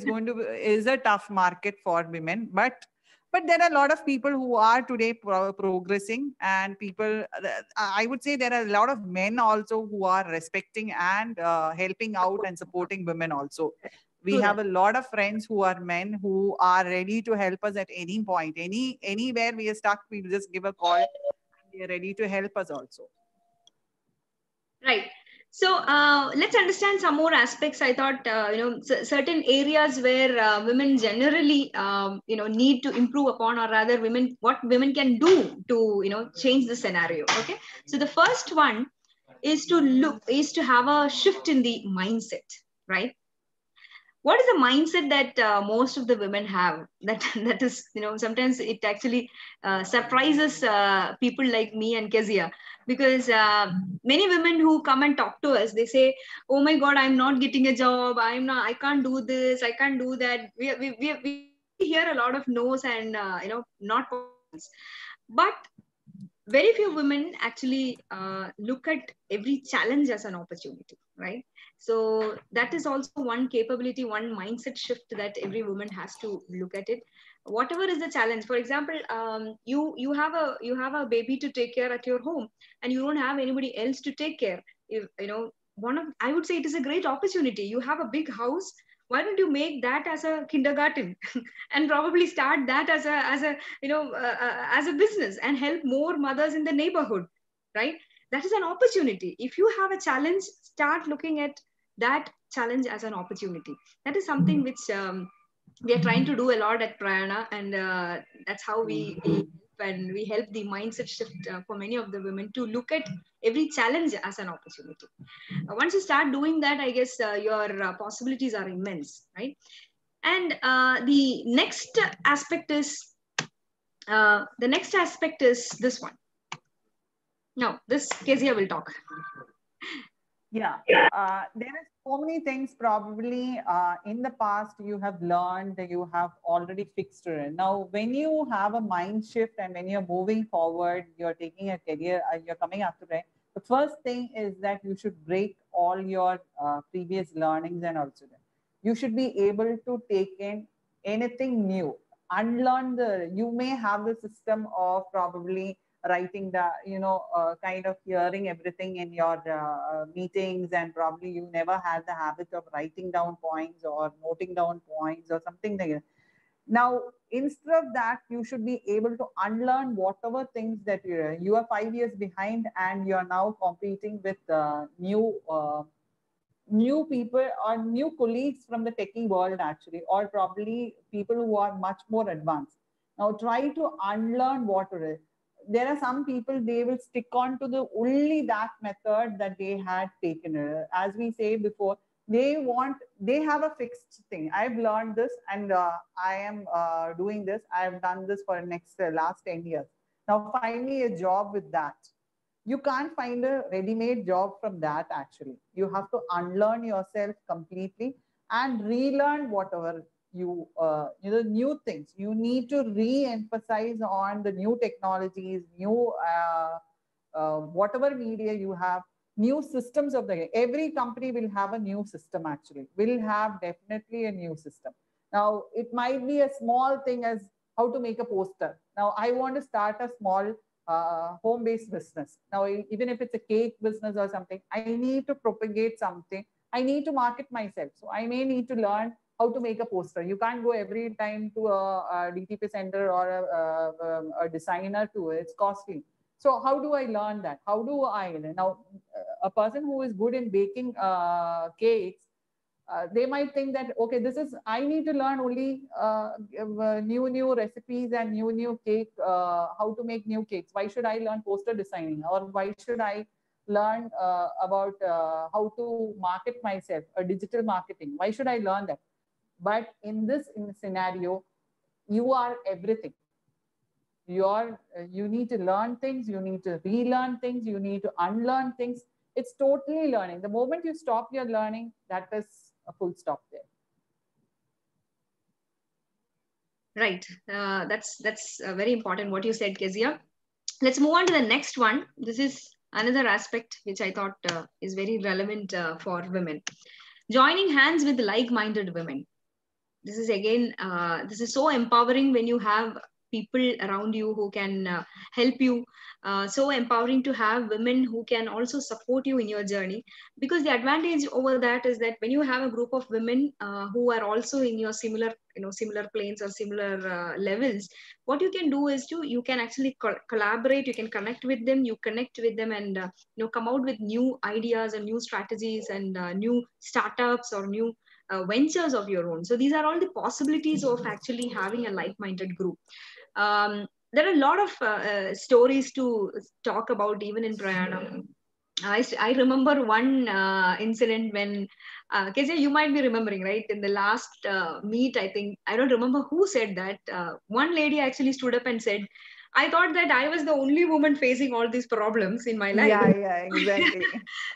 is a tough market for women, but there are a lot of people who are today progressing, and people, I would say there are a lot of men also who are respecting and helping out and supporting women also. We have a lot of friends who are men who are ready to help us at any point, anywhere we are stuck, we just give a call. They are ready to help us also. Right. So let's understand some more aspects. I thought, certain areas where women generally, need to improve upon, or rather what women can do to, change the scenario. Okay. So the first one is to have a shift in the mindset, right? What is the mindset that most of the women have that is, sometimes it actually surprises people like me and Keziah, because many women who come and talk to us, they say, oh my god, I'm not getting a job, I can't do this, I can't do that. We hear a lot of no's and not possibles. But very few women actually look at every challenge as an opportunity, right? So that is also one capability, one mindset shift that every woman has to look at it. Whatever is the challenge, for example, you have a baby to take care at your home, and you don't have anybody else to take care. If I would say it is a great opportunity. You have a big house, why don't you make that as a kindergarten and probably start that as a business and help more mothers in the neighborhood, right? That is an opportunity. If you have a challenge, start looking at that challenge as an opportunity. That is something which we are trying to do a lot at Prayaana, and that's how we help the mindset shift for many of the women to look at every challenge as an opportunity. Once you start doing that, I guess your possibilities are immense, right? And the next aspect is this one. No, this Keziah will talk. Yeah, there are so many things probably in the past you have learned, you have already fixed it. Now, when you have a mind shift and when you're moving forward, you're taking a career, you're coming after it, the first thing is that you should break all your previous learnings and also that. You should be able to take in anything new, unlearn you may have the system of probably writing the, kind of hearing everything in your meetings, and probably you never had the habit of writing down points or noting down points or something like that. Now, instead of that, you should be able to unlearn whatever things that you are 5 years behind, and you are now competing with new people or new colleagues from the techie world, actually, or probably people who are much more advanced. Now try to unlearn what it is. There are some people, they will stick on to the only that method that they had taken. As we say before, they have a fixed thing. I've learned this, and I am doing this. I've done this for the next last 10 years. Now find me a job with that. You can't find a ready-made job from that, actually. You have to unlearn yourself completely and relearn whatever new things. You need to re-emphasize on the new technologies, new whatever media you have, new systems of the, every company will have a new system, actually, will have definitely a new system. Now, it might be a small thing as how to make a poster. Now, I want to start a small home-based business. Now, even if it's a cake business or something, I need to propagate something. I need to market myself. So I may need to learn how to make a poster. You can't go every time to a DTP center or a designer to it. It's costly. So how do I learn that? How do I now, a person who is good in baking cakes, they might think that, okay, I need to learn only new recipes and new cake, how to make new cakes. Why should I learn poster designing? Or why should I learn about how to market myself, digital marketing? Why should I learn that? But in this scenario, you are everything. You need to learn things, you need to relearn things, you need to unlearn things. It's totally learning. The moment you stop your learning, that is a full stop there. Right. That's very important what you said, Kezia. Let's move on to the next one. This is another aspect which I thought is very relevant for women. Joining hands with like-minded women. This is again, this is so empowering when you have people around you who can help you. So empowering to have women who can also support you in your journey, because the advantage over that is that when you have a group of women who are also in your similar planes or similar levels, what you can do is you can actually collaborate, you can connect with them, and come out with new ideas and new strategies and new startups or new ventures of your own. So these are all the possibilities of actually having a like-minded group. There are a lot of stories to talk about even in Prayaana. I remember one incident when, Kezia, you might be remembering, right? In the last meet, I think, I don't remember who said that. One lady actually stood up and said, I thought that I was the only woman facing all these problems in my life. Yeah, exactly.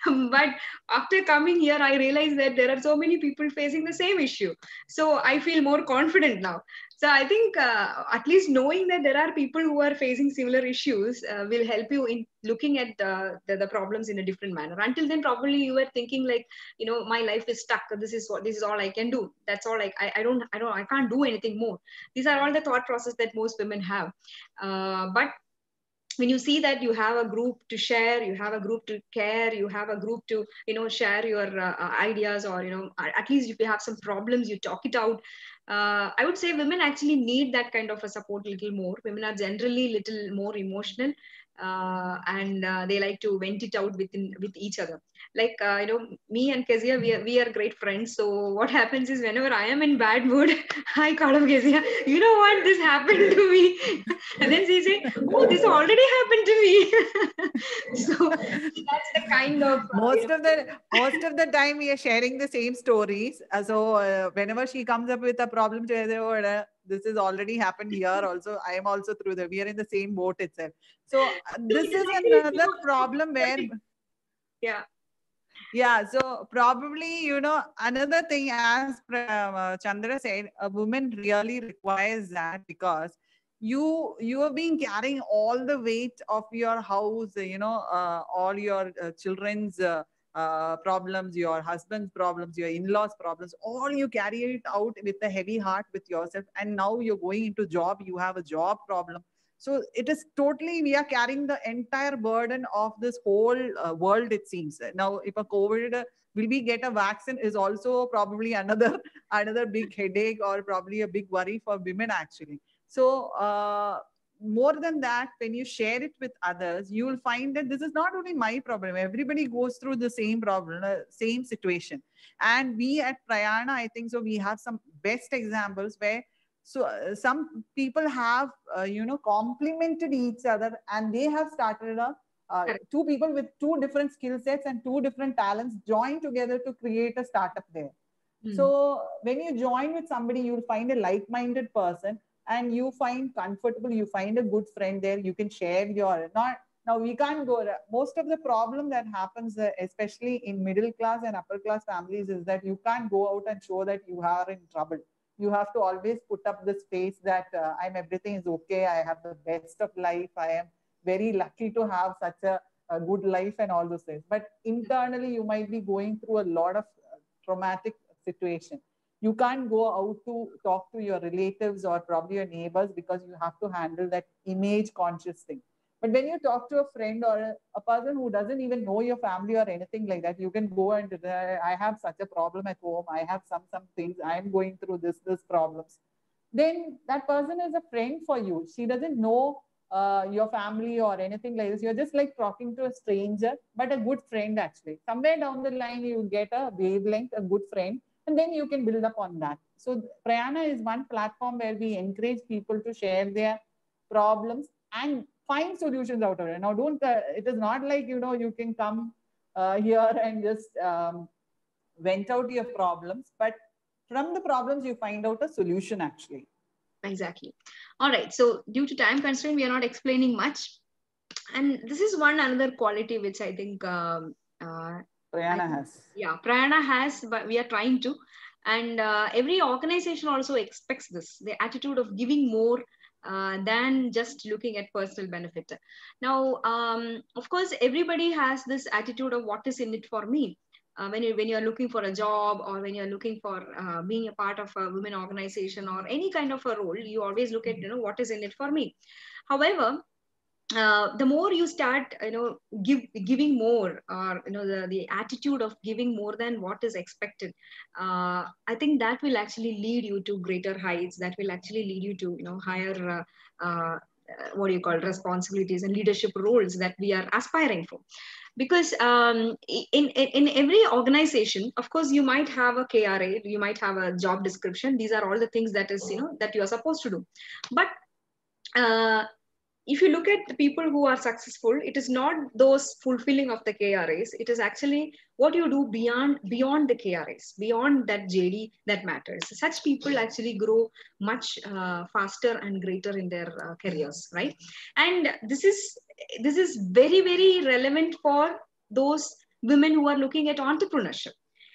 But after coming here, I realized that there are so many people facing the same issue. So I feel more confident now. So I think at least knowing that there are people who are facing similar issues will help you in looking at the problems in a different manner. Until then, probably you were thinking like, my life is stuck. This is all I can do. That's all. I can't do anything more. These are all the thought process that most women have. But when you see that you have a group to share, you have a group to care, you have a group to share your ideas, or at least if you have some problems, you talk it out. I would say women actually need that kind of a support a little more. Women are generally little more emotional, and they like to vent it out with each other. Like me and Kezia, we are great friends. So what happens is whenever I am in bad mood, I call up Kezia. You know what? This happened to me, and then she say, "Oh, this already happened to me." So that's the kind of most of the time we are sharing the same stories. So whenever she comes up with a problem, she says, "Oh, this has already happened here. Also, I am also through there. We are in the same boat itself." So this is another problem where. Yeah. Yeah, so probably, another thing, as Chandra said, a woman really requires that, because you have been carrying all the weight of your house, all your children's problems, your husband's problems, your in-laws problems, all you carry it out with a heavy heart with yourself. And now you're going into job, you have a job problem. So it is totally, we are carrying the entire burden of this whole world, it seems. Now, if a COVID, will we get a vaccine is also probably another, another big headache or probably a big worry for women actually. So more than that, when you share it with others, you will find that this is not only my problem. Everybody goes through the same problem, same situation. And we at Prayaana, I think so, we have some best examples where some people have, complemented each other, and they have started two people with two different skill sets and two different talents join together to create a startup there. So when you join with somebody, you'll find a like-minded person and you find comfortable, you find a good friend there, you can share your, not, now we can't go, most of the problem that happens, especially in middle class and upper class families, is that you can't go out and show that you are in trouble. You have to always put up this face that everything is okay, I have the best of life, I am very lucky to have such a good life and all those things. But internally, you might be going through a lot of traumatic situation. You can't go out to talk to your relatives or probably your neighbors because you have to handle that image conscious thing. But when you talk to a friend or a person who doesn't even know your family or anything like that, you can go and I have such a problem at home. I have some things. I'm going through this problems. Then that person is a friend for you. She doesn't know your family or anything like this. You're just like talking to a stranger, but a good friend actually. Somewhere down the line, you get a wavelength, a good friend, and then you can build up on that. So Prayaana is one platform where we encourage people to share their problems and find solutions out of it. Now, don't, it is not like, you can come here and just vent out your problems, but from the problems, you find out a solution actually. Exactly. All right. So due to time constraint, we are not explaining much. And this is one another quality which I think Prayaana has. Yeah, Prayaana has, but we are trying to. And every organization also expects this, the attitude of giving more than just looking at personal benefit. Now, of course, everybody has this attitude of what is in it for me. When you're looking for a job or when you're looking for being a part of a women organization or any kind of a role, you always look at, what is in it for me. However, the more you start, giving more, or the attitude of giving more than what is expected, I think that will actually lead you to greater heights. That will actually lead you to higher what do you call responsibilities and leadership roles that we are aspiring for. Because in every organization, of course, you might have a KRA, you might have a job description. These are all the things that is that you are supposed to do. But if you look at the people who are successful, it is not those fulfilling of the KRAs. It is actually what you do beyond the KRAs, beyond that JD that matters. Such people actually grow much faster and greater in their careers, right? And this is very, very relevant for those women who are looking at entrepreneurship.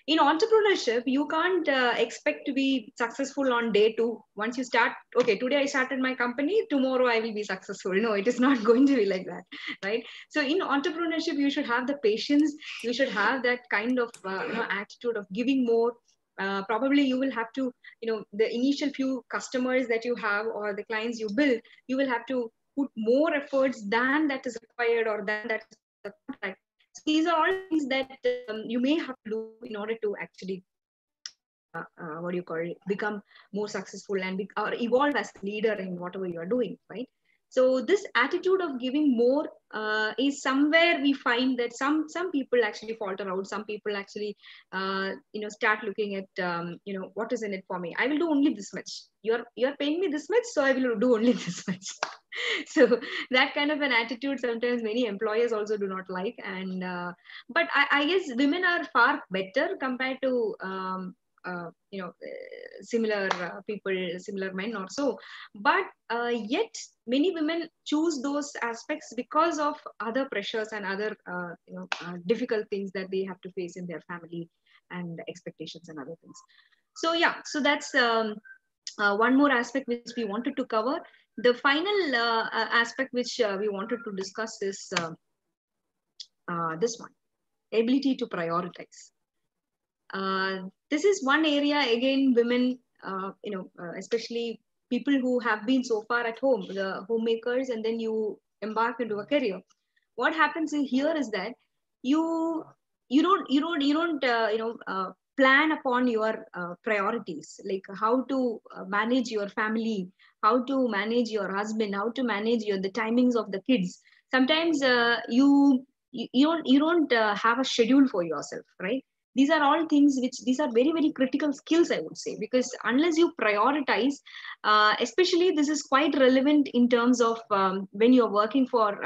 In entrepreneurship, you can't expect to be successful on day 2. Once you start, okay, today I started my company, tomorrow I will be successful. No, it is not going to be like that, right? So in entrepreneurship, you should have the patience. You should have that kind of attitude of giving more. Probably you will have to, the initial few customers that you have or the clients you build, you will have to put more efforts than that is required or than that is the contract. So these are all things that you may have to do in order to actually become more successful and or evolve as a leader in whatever you are doing, right? So this attitude of giving more is somewhere we find that some people actually falter out. Some people actually start looking at what is in it for me. I will do only this much. You're paying me this much, so I will do only this much. So that kind of an attitude sometimes many employers also do not like. And but I guess women are far better compared to similar people, similar men or so. But yet many women choose those aspects because of other pressures and other difficult things that they have to face in their family and expectations and other things. So yeah, so that's one more aspect which we wanted to cover. The final aspect which we wanted to discuss is this one. ability to prioritize. This is one area, again, women, especially people who have been so far at home, the homemakers, and then you embark into a career. What happens here is that you don't plan upon your priorities, like how to manage your family, how to manage your husband, how to manage the timings of the kids. Sometimes you don't have a schedule for yourself, right? These are all things which, these are very, very critical skills, I would say, because unless you prioritize, especially this is quite relevant in terms of when you're working from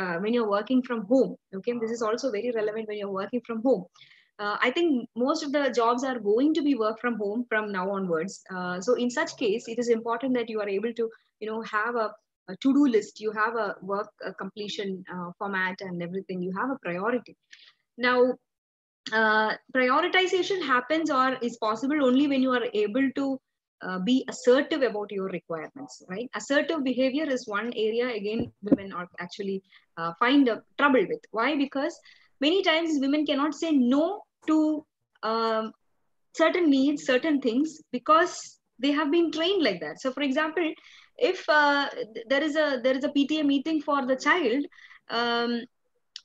home. Okay, this is also very relevant when you're working from home. I think most of the jobs are going to be work from home from now onwards. So in such case, it is important that you are able to have a to-do list, you have a work completion format and everything, you have a priority. Now, prioritization happens or is possible only when you are able to be assertive about your requirements, right? Assertive behavior is one area, again, women are actually find a trouble with. Why? Because many times women cannot say no to um, certain needs, certain things, because they have been trained like that. So for example, if there is a PTA meeting for the child, um,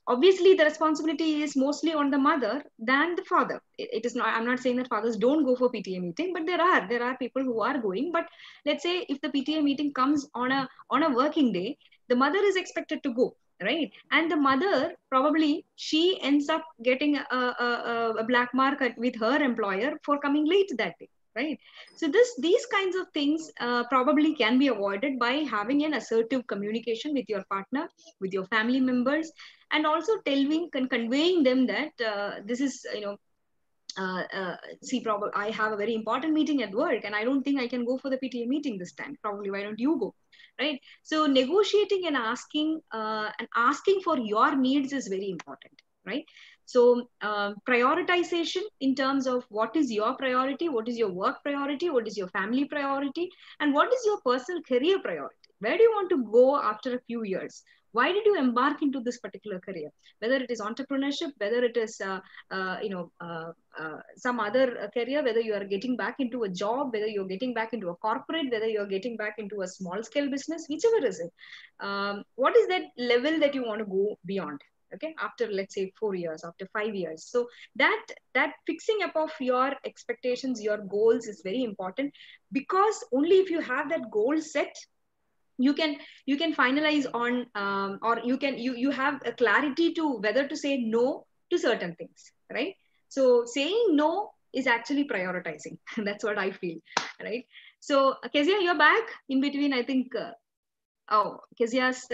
obviously the responsibility is mostly on the mother than the father. It is not, I'm not saying that fathers don't go for PTA meeting, but there are people who are going. But let's say if the PTA meeting comes on a working day, the mother is expected to go, right? And the mother, probably she ends up getting a black mark with her employer for coming late that day, right? So these kinds of things probably can be avoided by having an assertive communication with your partner, with your family members, and also telling and conveying them that this is, see, probably I have a very important meeting at work and I don't think I can go for the PTA meeting this time. Probably, why don't you go? Right? So negotiating and asking for your needs is very important, right? So prioritization in terms of what is your priority, what is your work priority, what is your family priority, and what is your personal career priority. Where do you want to go after a few years? Why did you embark into this particular career? Whether it is entrepreneurship, whether it is some other career, whether you are getting back into a job, whether you're getting back into a corporate, whether you're getting back into a small scale business, whichever is it. What is that level that you want to go beyond? Okay, after let's say 4 years, after 5 years. So that fixing up of your expectations, your goals is very important, because only if you have that goal set, you can finalize on or you have a clarity to whether to say no to certain things, right? So saying no is actually prioritizing. That's what I feel, right? So Kezia, you're back in between, I think. Kezia's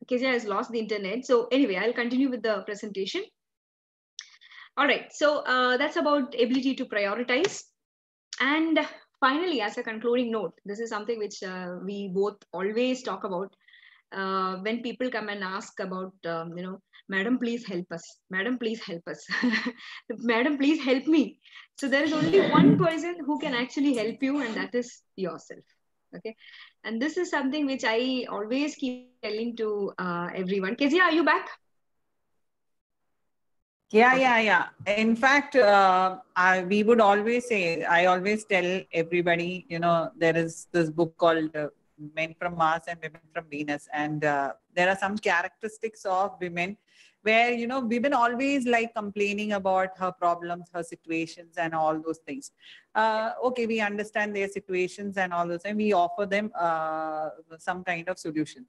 Kezia has lost the internet. So anyway, I'll continue with the presentation. All right, so that's about ability to prioritize. And finally, as a concluding note, this is something which we both always talk about when people come and ask about, madam, please help us. Madam, please help us. Madam, please help me. So there is only one person who can actually help you, and that is yourself. Okay. And this is something which I always keep telling to everyone. Kezia, are you back? Yeah. In fact, we would always say, I always tell everybody, there is this book called Men from Mars and Women from Venus. And there are some characteristics of women where, women always like complaining about her problems, her situations and all those things. Okay, we understand their situations and all those, and we offer them some kind of solution.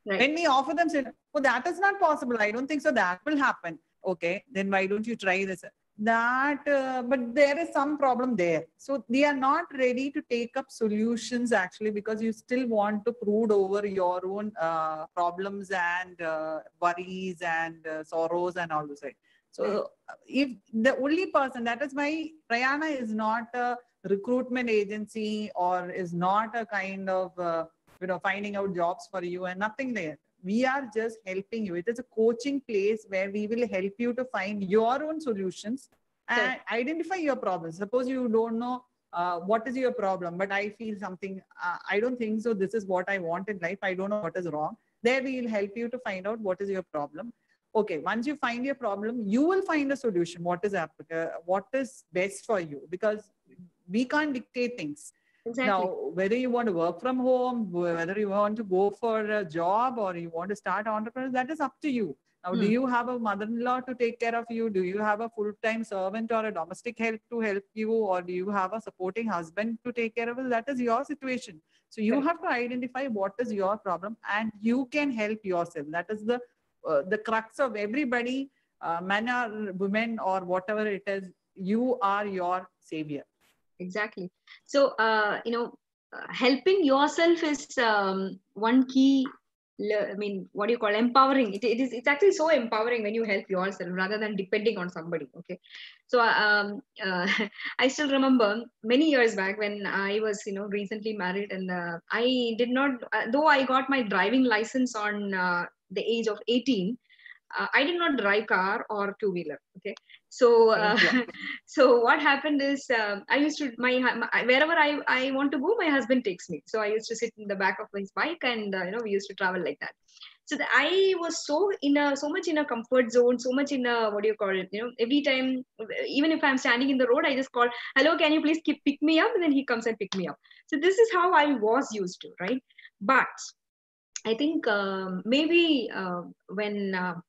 Right. When we offer them, oh, that is not possible. I don't think so. That will happen. Okay, then why don't you try this? But there is some problem there. So they are not ready to take up solutions actually, because you still want to brood over your own problems and worries and sorrows and all those things. So if the only person, that is why Prayaana is not a recruitment agency or is not a kind of, finding out jobs for you and nothing there. We are just helping you. It is a coaching place where we will help you to find your own solutions and identify your problems. Suppose you don't know what is your problem, but I feel something, I don't think so. This is what I want in life. I don't know what is wrong. There we will help you to find out what is your problem. okay, once you find your problem, you will find a solution. What is best for you? Because we can't dictate things. Exactly. Now, whether you want to work from home, whether you want to go for a job or you want to start entrepreneur, that is up to you. Now, do you have a mother-in-law to take care of you? Do you have a full-time servant or a domestic help to help you? Or do you have a supporting husband to take care of you? That is your situation. So you have to identify what is your problem and you can help yourself. That is the crux of everybody, men or women or whatever it is. You are your savior. Exactly. So, helping yourself is one key. I mean, what do you call empowering? It's actually so empowering when you help yourself rather than depending on somebody. Okay. So, I still remember many years back when I was, recently married, and I did not, though I got my driving license on the age of 18. I did not drive car or two-wheeler. Okay, so so what happened is I used to wherever I want to go, my husband takes me. So I used to sit in the back of his bike, and we used to travel like that. So I was so much in a comfort zone, so much in a, what do you call it? Every time, even if I'm standing in the road, I just call, "Hello, can you please pick me up?" And then he comes and pick me up. So this is how I was used to, right? But I think maybe when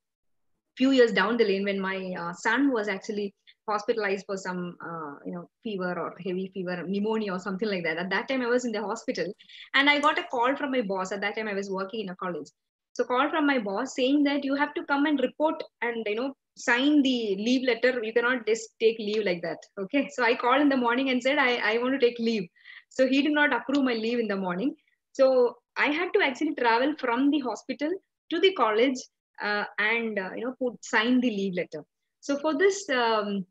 few years down the lane, when my son was actually hospitalized for some fever or heavy fever, pneumonia or something like that. At that time I was in the hospital, and I got a call from my boss. At that time I was working in a college. So call from my boss saying that you have to come and report and sign the leave letter. You cannot just take leave like that. Okay, so I called in the morning and said I want to take leave. So he did not approve my leave in the morning. So I had to actually travel from the hospital to the college and sign the leave letter. So for this, at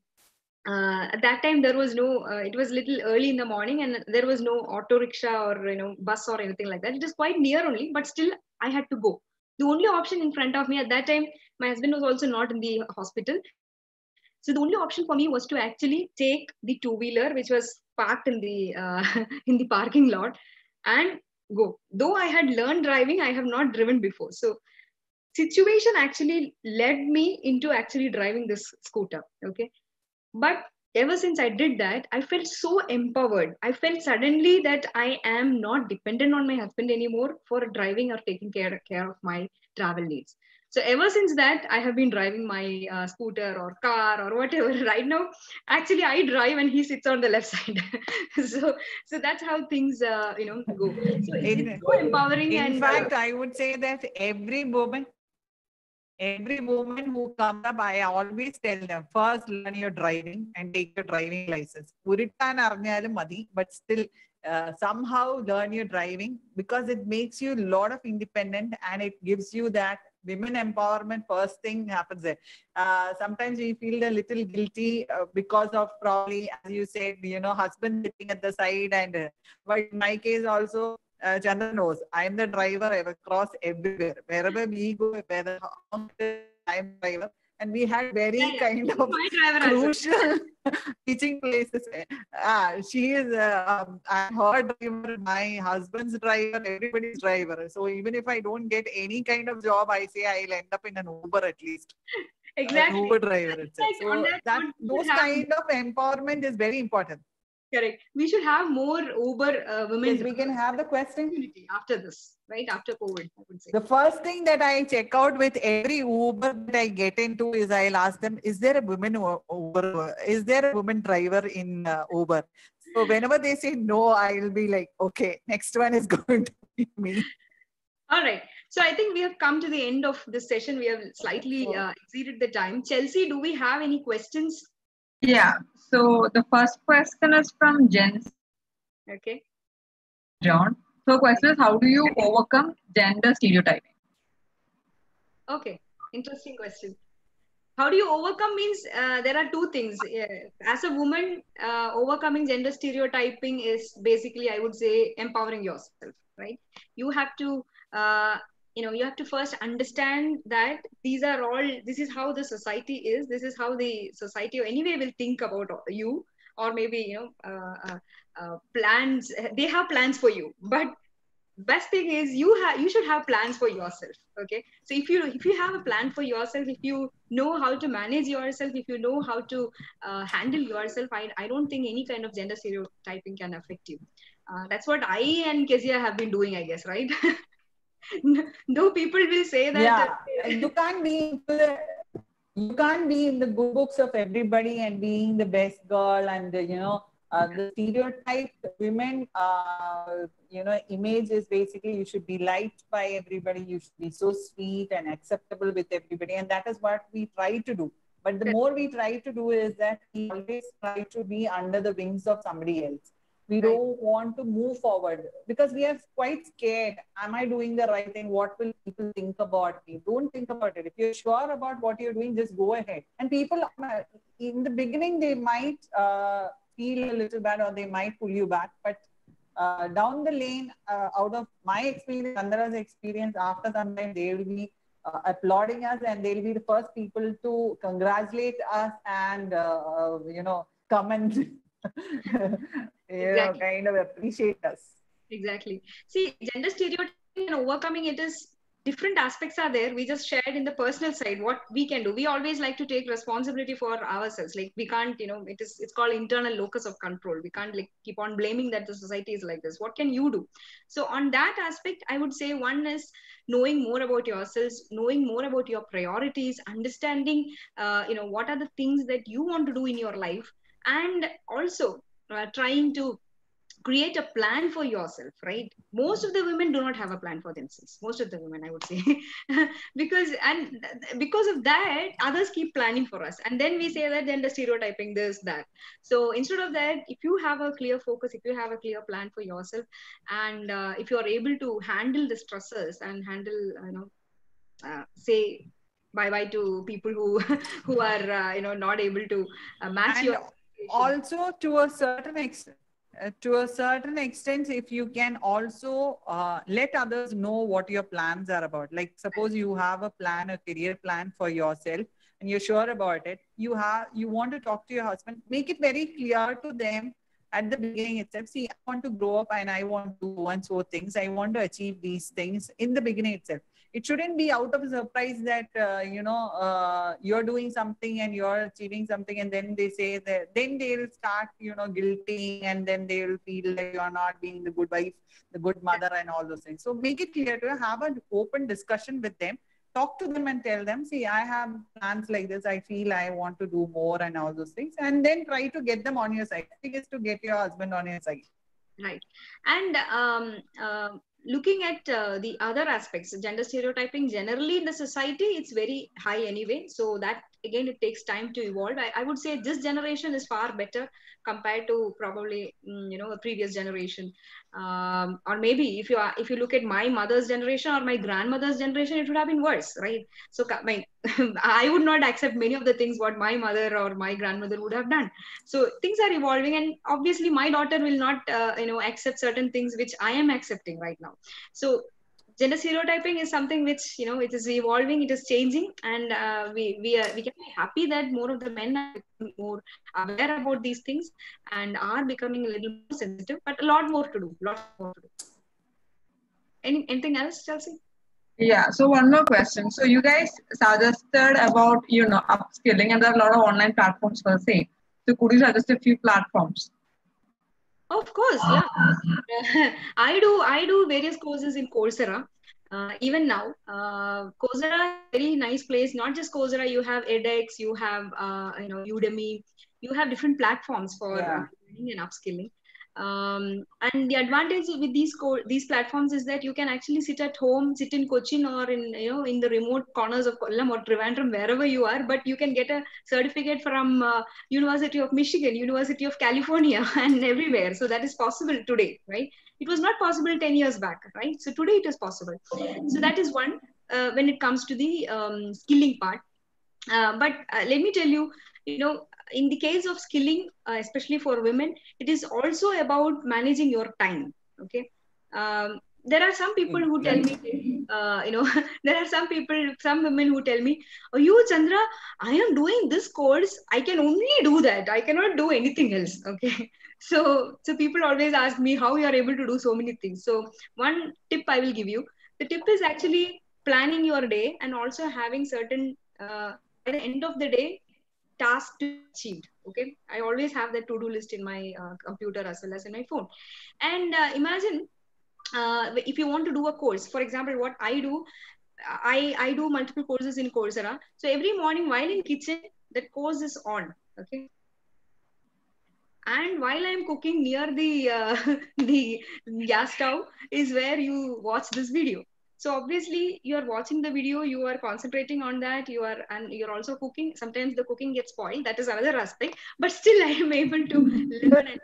that time there was no. It was little early in the morning, and there was no auto rickshaw or bus or anything like that. It is quite near only, but still I had to go. The only option in front of me at that time, my husband was also not in the hospital. So the only option for me was to actually take the two-wheeler, which was parked in the in the parking lot, and go. Though I had learned driving, I have not driven before. So situation actually led me into actually driving this scooter. Okay, but ever since I did that, I felt so empowered. I felt suddenly that I am not dependent on my husband anymore for driving or taking care of my travel needs. So ever since that, I have been driving my scooter or car or whatever. Right now, actually, I drive and he sits on the left side. So that's how things go. So it's so empowering. In fact, I would say that every woman who comes up, I always tell them, first learn your driving and take your driving license. But still somehow learn your driving, because it makes you a lot of independent and it gives you that women empowerment. First thing happens there. Sometimes we feel a little guilty because of probably, as you said, husband sitting at the side. But in my case also, Chandra knows, I am the driver. I will cross everywhere. Wherever we go, whether I am driver. And we had very kind of crucial teaching places. She is, I'm her driver, my husband's driver, everybody's driver. So even if I don't get any kind of job, I say I'll end up in an Uber at least. Exactly. An Uber driver itself. So those kind of empowerment is very important. Correct. We should have more Uber women. Yes, we can have the question after this, right? After COVID, I would say. The first thing that I check out with every Uber that I get into is I'll ask them, is there a woman Uber? Is there a woman driver in Uber? So whenever they say no, I'll be like, okay, next one is going to be me. All right. So I think we have come to the end of this session. We have slightly exceeded the time. Chelsea, do we have any questions? Yeah. So the first question is from Jency. Okay. John. So question is, how do you overcome gender stereotyping? Okay. Interesting question. How do you overcome means there are two things. As a woman, overcoming gender stereotyping is basically, I would say, empowering yourself, right? You have to, you have to first understand that this is how the society is. This is how the society anyway will think about you, or maybe, plans, they have plans for you. But best thing is you should have plans for yourself. Okay, so if you have a plan for yourself, if you know how to manage yourself, if you know how to handle yourself, I don't think any kind of gender stereotyping can affect you. That's what I and Kezia have been doing, I guess, right? Though people will say that Yeah, you can't be into you can't be in the good books of everybody and being the best girl and the stereotype women image is basically you should be liked by everybody, you should be so sweet and acceptable with everybody, and that is what we try to do. But the more we try to do is that we always try to be under the wings of somebody else. We right. don't want to move forward because we are quite scared. Am I doing the right thing? What will people think about me? Don't think about it. If you're sure about what you're doing, just go ahead. And people, in the beginning, they might feel a little bad or they might pull you back. But down the lane, out of my experience, Andhara's experience, after some time, they will be applauding us and they'll be the first people to congratulate us and, come and Exactly. kind of appreciate us. Exactly. See, gender stereotyping and overcoming it is different aspects are there. We just shared in the personal side what we can do. We always like to take responsibility for ourselves. Like we can't, it's called internal locus of control. We can't like keep on blaming that the society is like this. What can you do? So on that aspect, I would say one is knowing more about yourselves, knowing more about your priorities, understanding, what are the things that you want to do in your life, and also trying to create a plan for yourself. Right, most of the women do not have a plan for themselves, most of the women, I would say. Because of that, others keep planning for us, and then we say that then the stereotyping this that. So instead of that, if you have a clear focus, if you have a clear plan for yourself, and if you are able to handle the stresses and handle, say bye bye to people who who are not able to match And your expectation. also to a certain extent, if you can also let others know what your plans are about. Like suppose you have a plan, a career plan for yourself, and you're sure about it. You want to talk to your husband, make it very clear to them at the beginning itself. See, I want to grow up and I want to do so and so things. I want to achieve these things in the beginning itself. It shouldn't be out of a surprise that you're doing something and you're achieving something, and then they say that then they'll start guilting, and then they'll feel like you're not being the good wife, the good mother, and all those things. So make it clear to have an open discussion with them. Talk to them and tell them, see, I have plans like this, I feel I want to do more and all those things, and then try to get them on your side. The thing is to get your husband on your side. Right. And looking at the other aspects, gender stereotyping generally in the society, it's very high anyway. So that again, it takes time to evolve. I would say this generation is far better compared to probably a previous generation. Or maybe if you look at my mother's generation or my grandmother's generation, it would have been worse, right? So I would not accept many of the things what my mother or my grandmother would have done. So things are evolving, and obviously my daughter will not accept certain things which I am accepting right now. So gender stereotyping is something which it is evolving, it is changing, and we can be happy that more of the men are becoming more aware about these things and are becoming a little more sensitive, but a lot more to do, lots more to do. Anything else, Chelsea? Yeah, so one more question. So you guys suggested about, upskilling, and there are a lot of online platforms for the same. So could you suggest a few platforms? Of course, yeah. I do various courses in Coursera. Even now, Coursera is a very nice place. Not just Coursera, you have edX, you have Udemy, you have different platforms for Yeah. learning and upskilling. And the advantage with these platforms is that you can actually sit at home, sit in Cochin or in the remote corners of Kollam or Trivandrum, wherever you are, but you can get a certificate from University of Michigan, University of California, and everywhere. So that is possible today, right? It was not possible 10 years back, right? So today it is possible. So that is one when it comes to the skilling part. But let me tell you, in the case of skilling, especially for women, it is also about managing your time. Okay. there are some people who tell me, there are some women who tell me, oh, you Chandra, I am doing this course, I can only do that, I cannot do anything else. Okay. So people always ask me how you are able to do so many things. So one tip I will give you, the tip is actually planning your day and also having certain by the end of the day task to be achieved. Okay, I always have that to-do list in my computer as well as in my phone. And imagine, if you want to do a course, for example, what I do, I do multiple courses in Coursera. So every morning while in kitchen, that course is on. Okay, and while I'm cooking near the the gas stove is where you watch this video. So obviously you are watching the video, you are concentrating on that, and you're also cooking. Sometimes the cooking gets spoiled, that is another aspect, but still I am able to learn and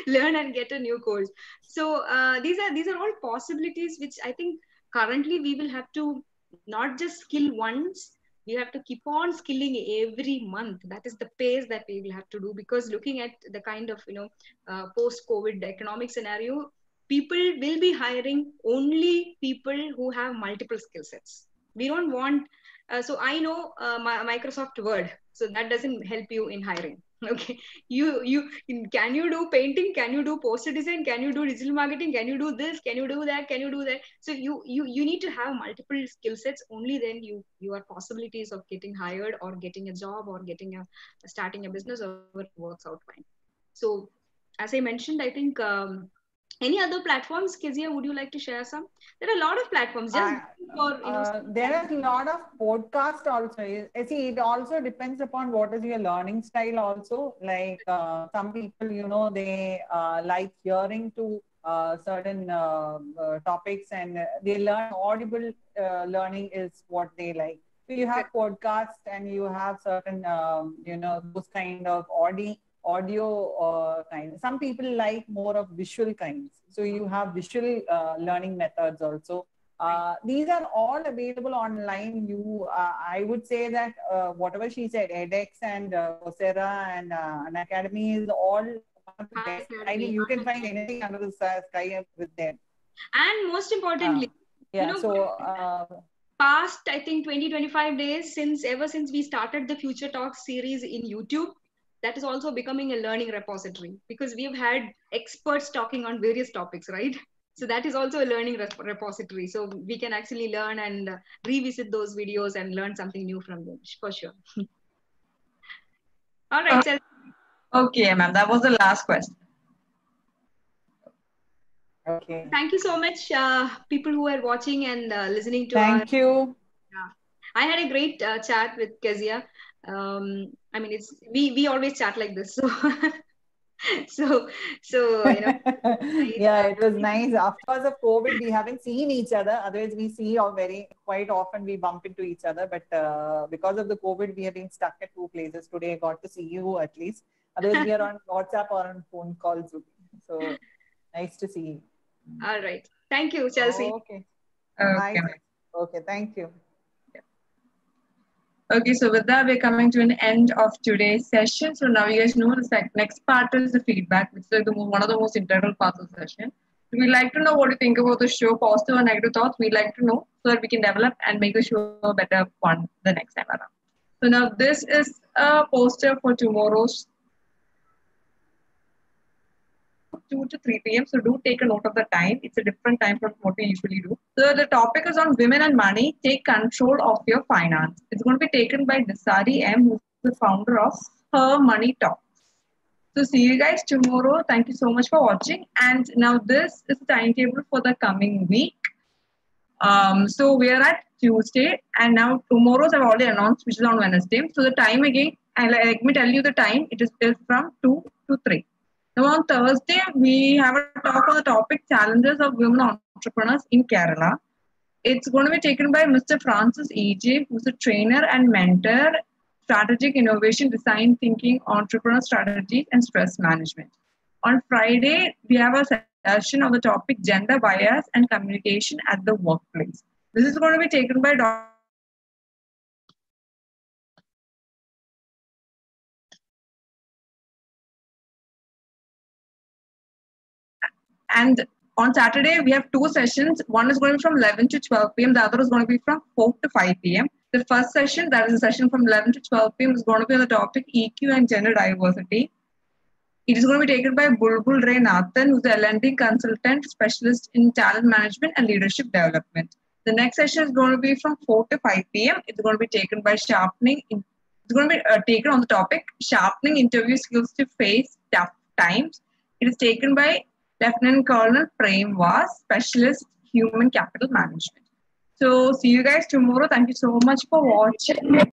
learn and get a new course. So these are all possibilities which I think currently we will have to not just skill once, we have to keep on skilling every month. That is the pace that we will have to do, because looking at the kind of post covid economic scenario, people will be hiring only people who have multiple skill sets. We don't want so I know Microsoft Word, so that doesn't help you in hiring. Okay, you can you do painting, can you do poster design, can you do digital marketing, can you do this, can you do that, can you do that? So you need to have multiple skill sets, only then your possibilities of getting hired or getting a job or getting a starting a business or works out fine. So as I mentioned, I think any other platforms, Kezia, would you like to share some? There are a lot of platforms. Just for there is a lot of podcast also. See, it also depends upon what is your learning style also. Like some people, they like hearing to certain topics, and they learn audible learning is what they like. So you have podcasts and you have certain, those kind of audio kind. Some people like more of visual kinds. So you have visual learning methods also. These are all available online. I would say that whatever she said, edX and Coursera and an academy is all one of the best. I mean, you can find anything under the sky with them. And most importantly, past, I think 20-25 days ever since we started the Future Talks series in YouTube, that is also becoming a learning repository, because we've had experts talking on various topics, right? So that is also a learning repository. So we can actually learn and revisit those videos and learn something new from them, for sure. All right. Okay, ma'am, that was the last question. Okay. Thank you so much, people who are watching and listening to Thank you. I had a great chat with Kezia. I mean, we always chat like this, so yeah, it was nice. After of COVID, we haven't seen each other. Otherwise, we see quite often we bump into each other. But because of the COVID, we have been stuck at two places. Today, I got to see you at least. Otherwise, we are on WhatsApp or on phone calls. So nice to see you. All right. Thank you, Chelsea. Okay. Bye. Okay. Thank you. Okay, so with that, we're coming to an end of today's session. So now you guys know the next part is the feedback, which is like one of the most integral parts of the session. We'd like to know what you think about the show, positive or negative thoughts. We'd like to know so that we can develop and make the show a better one the next time around. So now this is a poster for tomorrow's 2 to 3 p.m. So do take a note of the time. It's a different time from what we usually do. So the topic is on women and money. Take control of your finance. It's going to be taken by Dasari M, who's the founder of Her Money Talks. So see you guys tomorrow. Thank you so much for watching. And now this is the timetable for the coming week. So we are at Tuesday, and now tomorrow's I've already announced, which is on Wednesday. So the time again, and let me tell you the time. It is from 2 to 3. Now on Thursday, we have a talk on the topic challenges of women entrepreneurs in Kerala. It's going to be taken by Mr. Francis E.J., who's a trainer and mentor, strategic innovation, design thinking, entrepreneur strategies, and stress management. On Friday, we have a session on the topic gender bias and communication at the workplace. This is going to be taken by Dr. And on Saturday, we have two sessions. One is going to be from 11 to 12 p.m. The other is going to be from 4 to 5 p.m. The first session, that is a session from 11 to 12 p.m., is going to be on the topic EQ and gender diversity. It is going to be taken by Bulbul Ray Nathan, who's a lending consultant specialist in talent management and leadership development. The next session is going to be from 4 to 5 p.m. It's going to be taken by it's going to be taken on the topic sharpening interview skills to face tough times. It is taken by Lieutenant Colonel Prem Was, specialist human capital management. So see you guys tomorrow. Thank you so much for watching.